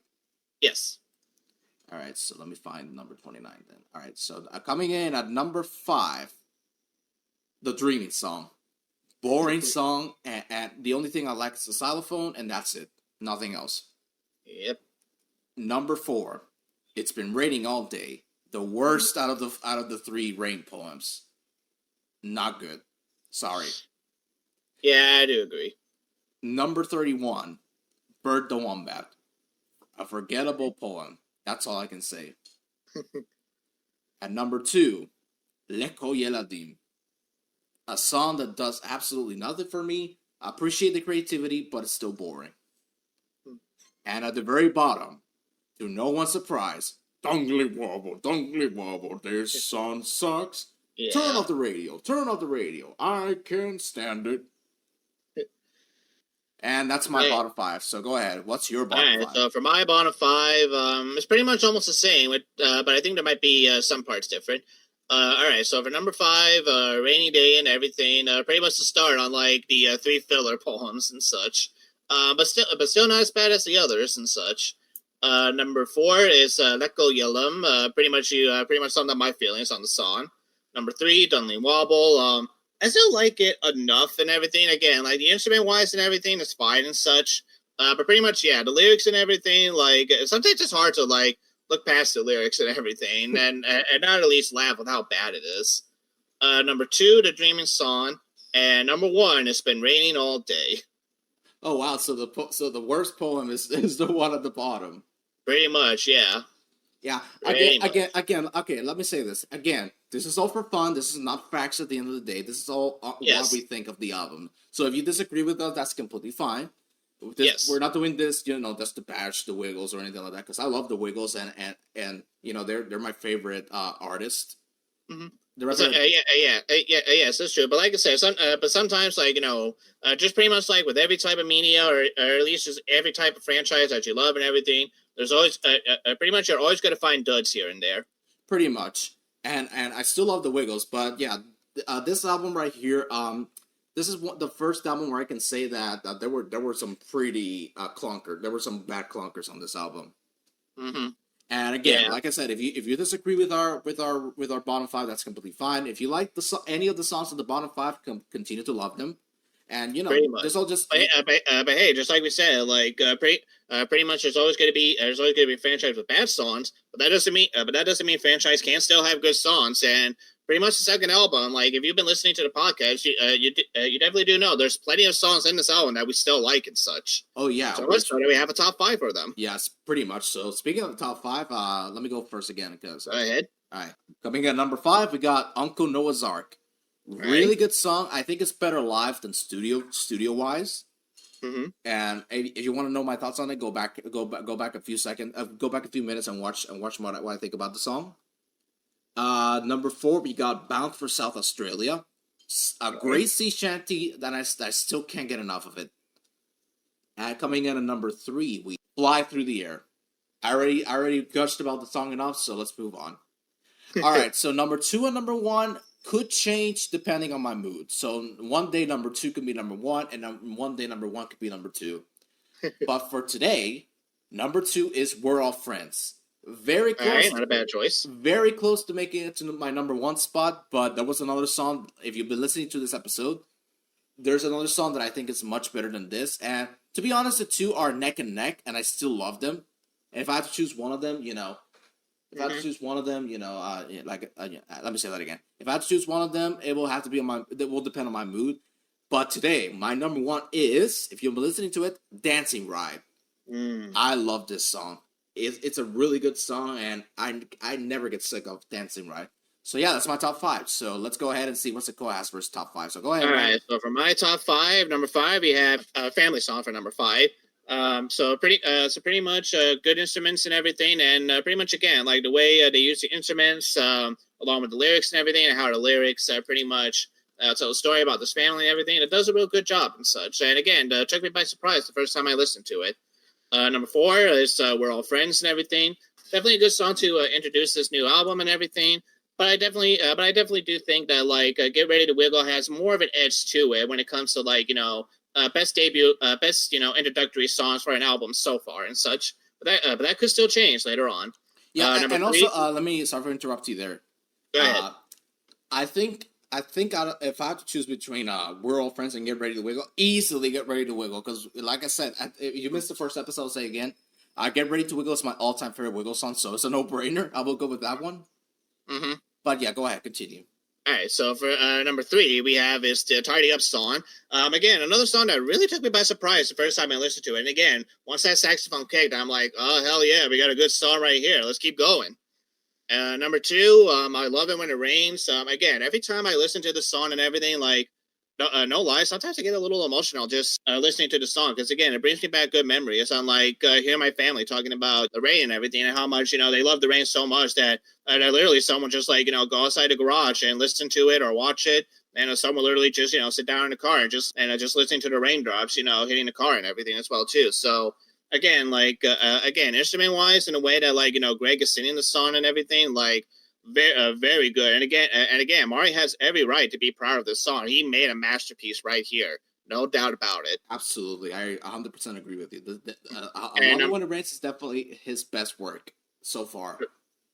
Yes. All right, so let me find number 29 then. All right, so coming in at number 5, the Dreaming song. Boring song, and the only thing I like is the xylophone, and that's it. Nothing else. Yep. Number 4, It's Been Raining All Day. The worst out of the 3 rain poems. Not good. Sorry. Yeah, I do agree. Number 31, Bird the Wombat. A forgettable poem. That's all I can say. At number 2, Leko Yeladim. A song that does absolutely nothing for me. I appreciate the creativity, but it's still boring. And at the very bottom, to no one's surprise, Dungly Wobble, this song sucks. Yeah. Turn off the radio. I can't stand it. And that's my bottom 5. So go ahead. What's your bottom 5? So for my bottom 5, it's pretty much almost the same, but I think there might be some parts different. All right, so for number 5, Rainy Day and Everything, pretty much the start on like the 3 filler poems and such. But still not as bad as the others and such. Number 4 is Let Go Yellum. Pretty much summed up my feelings on the song. Number 3, Dunley Wobble. I still like it enough and everything. Again, like the instrument wise and everything is fine and such. But pretty much, yeah, the lyrics and everything, like sometimes it's hard to like look past the lyrics and everything and not at least laugh with how bad it is. Number 2, The Dreaming Song. And number 1, It's Been Raining All Day. Oh wow! So the worst poem is the one at the bottom. Pretty much, yeah. Yeah. Again. Okay, let me say this again. This is all for fun. This is not facts at the end of the day. This is all what we think of the album. So if you disagree with us, that's completely fine. We're not doing this, just to bash the Wiggles or anything like that. Because I love the Wiggles, and they're my favorite artist. Mm-hmm. Yes, that's true. But like I said, sometimes, like just pretty much like with every type of media, or at least just every type of franchise that you love and everything, there's always pretty much you're always going to find duds here and there. Pretty much, and I still love the Wiggles, but yeah, this album right here, this is the first album where I can say that there were some pretty clunkers. There were some bad clunkers on this album. Mm-hmm. And again, like I said, if you disagree with our bottom 5, that's completely fine. If you like any of the songs in the bottom 5, continue to love them. And this all just. But hey, just like we said, like pretty much there's always going to be a franchise with bad songs, but that doesn't mean franchise can't still have good songs. And pretty much the second album, like if you've been listening to the podcast, you definitely do know there's plenty of songs in this album that we still like and such. Oh yeah, so let's try to we have a top 5 for them. Yes, pretty much. So speaking of the top 5, let me go first again because. Go ahead. All right, coming at number 5, we got Uncle Noah's Ark. Really good song. I think it's better live than studio wise. Mm-hmm. And if you want to know my thoughts on it, go back a few minutes and watch what I think about the song. Number 4, we got Bound for South Australia. A great sea shanty that I still can't get enough of it. And coming in at number 3, we Fly Through the Air. I already gushed about the song enough, so let's move on. All right, so number 2 and number 1 could change depending on my mood. So one day number 2 could be number 1, and one day number 1 could be number 2. But for today, number 2 is We're All Friends. Very close. All right, not a bad choice. Very close to making it to my number 1 spot, but there was another song. If you've been listening to this episode, there's another song that I think is much better than this. And to be honest, the two are neck and neck, and I still love them. And if I have to choose one of them, If I have to choose one of them, let me say that again. If I have to choose one of them, it will have to be it will depend on my mood. But today, my number 1 is, if you've been listening to it, Dancing Ride. I love this song. It's a really good song, and I never get sick of Dancing Ride. So yeah, that's my top 5. So let's go ahead and see what's the co-ask versus top 5. So go ahead. All right. So for my top 5, number 5, we have Family Song for number 5. So pretty much good instruments and everything, and pretty much again like the way they use the instruments, along with the lyrics and everything, and how the lyrics pretty much tell a story about this family and everything. It does a real good job and such. And again, took me by surprise the first time I listened to it. Number 4 is "We're All Friends" and everything. Definitely a good song to introduce this new album and everything. But I definitely do think that like "Get Ready to Wiggle" has more of an edge to it when it comes to like best debut, best introductory songs for an album so far and such. But that could still change later on. Yeah, and also let me sorry for interrupt you there. Go ahead. I think if I have to choose between "We're All Friends" and "Get Ready to Wiggle," easily "Get Ready to Wiggle" because, like I said, if you missed the first episode, I'll say again, "Get Ready to Wiggle" is my all-time favorite Wiggle song, so it's a no-brainer. I will go with that one. Mm-hmm. But yeah, go ahead, continue. All right, so for number 3, we have is the "Tidy Up" song. Again, another song that really took me by surprise the first time I listened to it. And again, once that saxophone kicked, I'm like, oh, hell yeah, we got a good song right here. Let's keep going. Number 2, "I Love It When It Rains." Again, every time I listen to the song and everything, like, no lie, sometimes I get a little emotional just listening to the song because, again, it brings me back good memories. I'm like hearing my family talking about the rain and everything and how much, they love the rain so much that literally someone just like, go outside the garage and listen to it or watch it. And someone literally just, sit down in the car and just listening to the raindrops, hitting the car and everything as well, too. So, again, like, instrument wise, in a way that, like, Greg is singing the song and everything, like, very good. And again, Mari has every right to be proud of this song. He made a masterpiece right here. No doubt about it. Absolutely. I 100% agree with you. "I Love It When It Rains" is definitely his best work so far.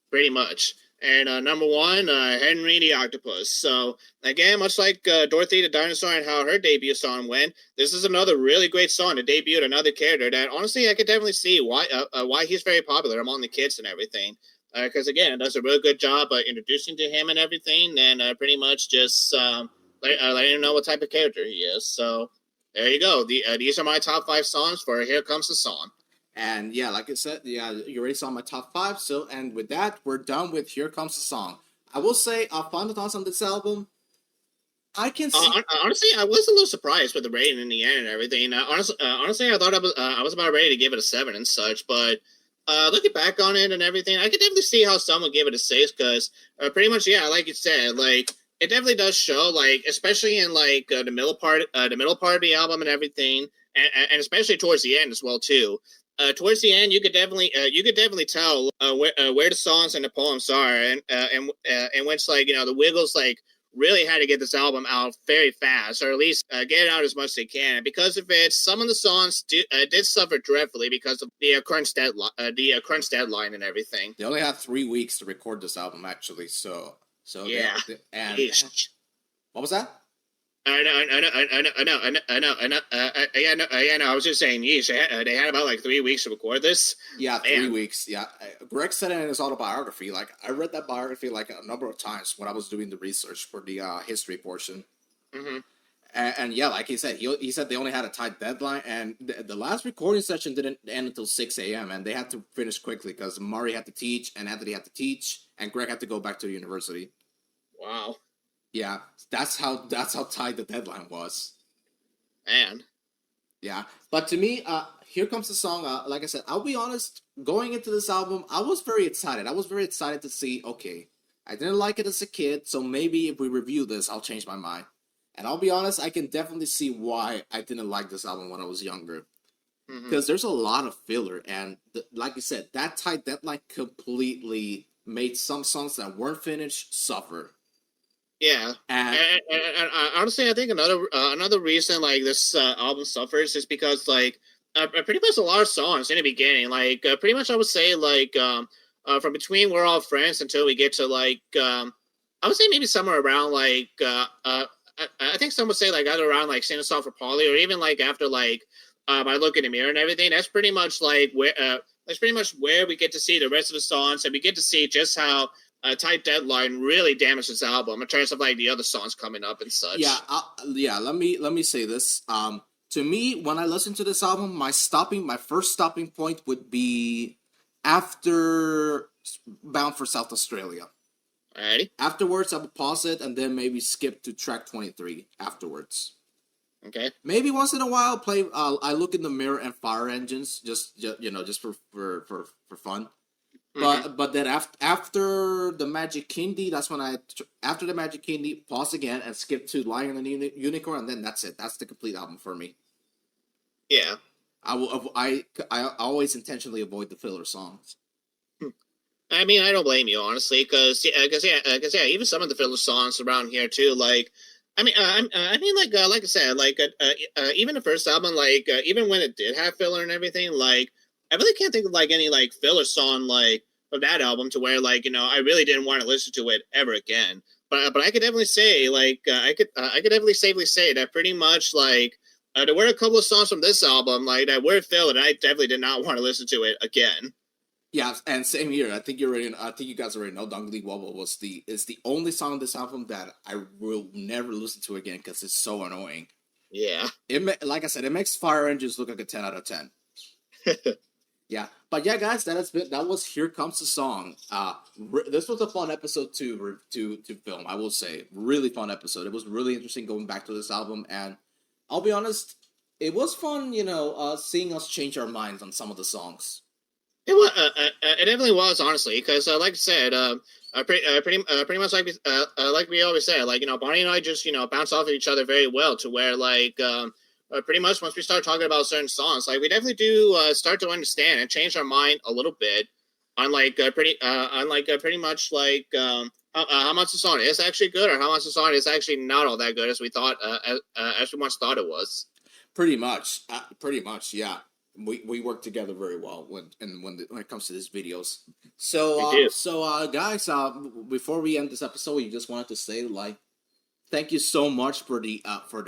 Pretty much. And number 1, Henry the Octopus. So, again, much like Dorothy the Dinosaur and how her debut song went, this is another really great song to debut another character that, honestly, I could definitely see why he's very popular among the kids and everything. Because, again, it does a really good job introducing to him and everything, and pretty much just letting him know what type of character he is. So, there you go. These are my top 5 songs for "Here Comes the Song." And yeah, like I said, yeah, you already saw my top 5. So, and with that, we're done with "Here Comes the Song." I will say, final thoughts on this album. I can see. Honestly, I was a little surprised with the rating in the end and everything. Honestly, I thought I was about ready to give it a 7 and such, but looking back on it and everything, I could definitely see how some would give it a 6 because pretty much, yeah, like you said, like it definitely does show, like especially in like the middle part of the album and everything, and especially towards the end as well too. Towards the end, you could definitely tell where the songs and the poems are, and which like the Wiggles like really had to get this album out very fast, or at least get it out as much as they can. And because of it, some of the songs did suffer dreadfully because of the crunch deadline and everything. They only had 3 weeks to record this album, actually. So yeah. And what was that? I know. I was just saying, yeesh, they had about like 3 weeks to record this. Yeah, 3 weeks. Yeah, Greg said it in his autobiography. Like, I read that biography like a number of times when I was doing the research for the history portion. Mm-hmm. And yeah, like he said, he said they only had a tight deadline, and the last recording session didn't end until 6 a.m. and they had to finish quickly because Murray had to teach, and Anthony had to teach, and Greg had to go back to the university. Wow. Yeah, that's how tight the deadline was. Man. Yeah, but to me, Here Comes the Song. Like I said, I'll be honest. Going into this album, I was very excited. I was very excited to see. Okay, I didn't like it as a kid, so maybe if we review this, I'll change my mind. And I'll be honest, I can definitely see why I didn't like this album when I was younger. Because there's a lot of filler, and like you said, that tight deadline completely made some songs that weren't finished suffer. Yeah, and honestly, I think another reason like this album suffers is because like pretty much a lot of songs in the beginning, like pretty much I would say like from between "We're All Friends" until we get to like I would say maybe somewhere around like I think some would say like either around like "Sing a Song for Polly" or even like after like I Look in the Mirror and everything. That's pretty much like where we get to see the rest of the songs, and we get to see just how a tight deadline really damaged this album in terms of like the other songs coming up and such. Yeah, Let me say this. To me, when I listen to this album, my first stopping point would be after Bound for South Australia. Alrighty. Afterwards, I would pause it and then maybe skip to track 23 afterwards. Okay. Maybe once in a while, play. I look in the mirror and fire engines, just for fun. But then after the Magic Candy, that's when after the Magic Candy, pause again and skip to Lion and the Unicorn, and then that's it. That's the complete album for me. Yeah. I always intentionally avoid the filler songs. I mean, I don't blame you, honestly, because even some of the filler songs around here too, like, like I said, even the first album, even when it did have filler and everything, like, I really can't think of like any like filler song like from that album to where I really didn't want to listen to it ever again. But I could definitely say I could definitely safely say that pretty much there were a couple of songs from this album that were filler, and I definitely did not want to listen to it again. Yeah, and same here. I think you guys already know Wiggly Wobble is the only song on this album that I will never listen to again because it's so annoying. Yeah. Like I said, it makes Fire Engines look like a 10 out of 10. Yeah, but yeah, guys, that was Here Comes the Song. This was a fun episode to film. I will say, really fun episode. It was really interesting going back to this album, and I'll be honest, it was fun. Seeing us change our minds on some of the songs. It was. It definitely was, honestly, because like I said, pretty much like we always say, Bonnie and I just bounce off of each other very well to where pretty much once we start talking about certain songs, we definitely do start to understand and change our mind a little bit on pretty much how much the song is actually good or how much the song is actually not all that good as we thought as we once thought it was. Pretty much, yeah. We work together very well when it comes to these videos. So guys, before we end this episode, we just wanted to say thank you so much for the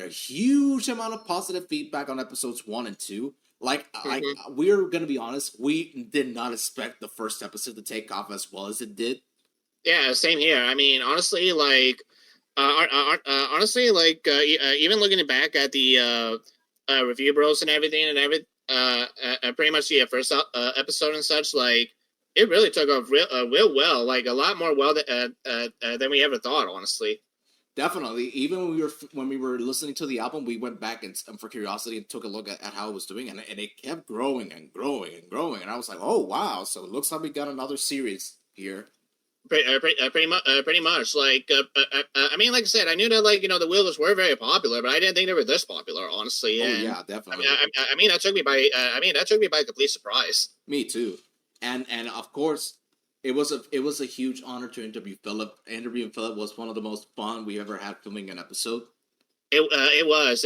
huge amount of positive feedback on episodes 1 and 2. We're gonna be honest, we did not expect the first episode to take off as well as it did. Yeah, same here. I mean, honestly, even looking back at the review bros and everything pretty much the first episode and such, it really took off real well, a lot more well than we ever thought, honestly. Definitely. Even when we were listening to the album, we went back and for curiosity and took a look at how it was doing, and it kept growing and growing and growing, and I was like, oh wow! So it looks like we got another series here. Pretty much. I mean, like I said, I knew that the Wiggles were very popular, but I didn't think they were this popular, honestly. Oh yeah, definitely. I mean, that took me by complete surprise. Me too, and of course, it was a huge honor to interview Philip. Interviewing Philip was one of the most fun we ever had filming an episode. It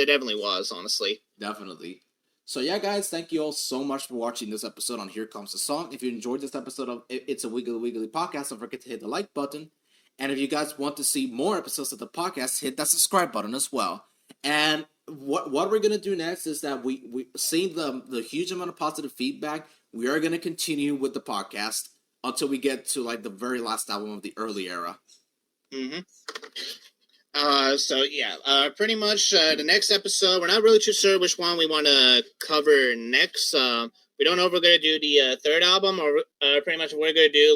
definitely was, honestly. Definitely. So yeah, guys, thank you all so much for watching this episode on Here Comes the Song. If you enjoyed this episode of It's a Wiggly Wiggly Podcast, don't forget to hit the like button. And if you guys want to see more episodes of the podcast, hit that subscribe button as well. And what we're gonna do next is that we seeing the huge amount of positive feedback, we are gonna continue with the podcast until we get to the very last album of the early era. Mm-hmm. Pretty much the next episode, we're not really too sure which one we want to cover next. We don't know if we're going to do the third album or pretty much we're going to do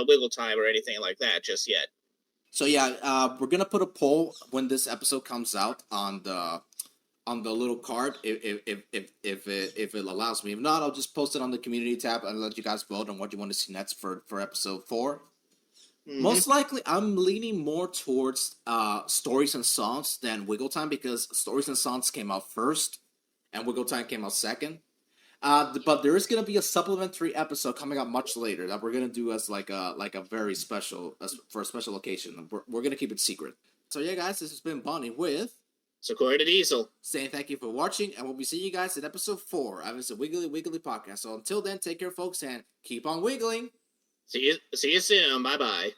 Wiggle Time or anything like that just yet. So yeah, we're going to put a poll when this episode comes out on the little card if it allows me. If not, I'll just post it on the community tab and let you guys vote on what you want to see next for episode 4. Mm-hmm. Most likely, I'm leaning more towards Stories and Songs than Wiggle Time because Stories and Songs came out first, and Wiggle Time came out second. But there is gonna be a supplementary episode coming out much later that we're gonna do as a very special for a special occasion. We're gonna keep it secret. So yeah, guys, this has been Bonnie with Sakura the Diesel saying thank you for watching, and we'll be seeing you guys in episode 4 of It's a Wiggly Wiggly Podcast. So until then, take care, folks, and keep on wiggling. See you soon. Bye-bye.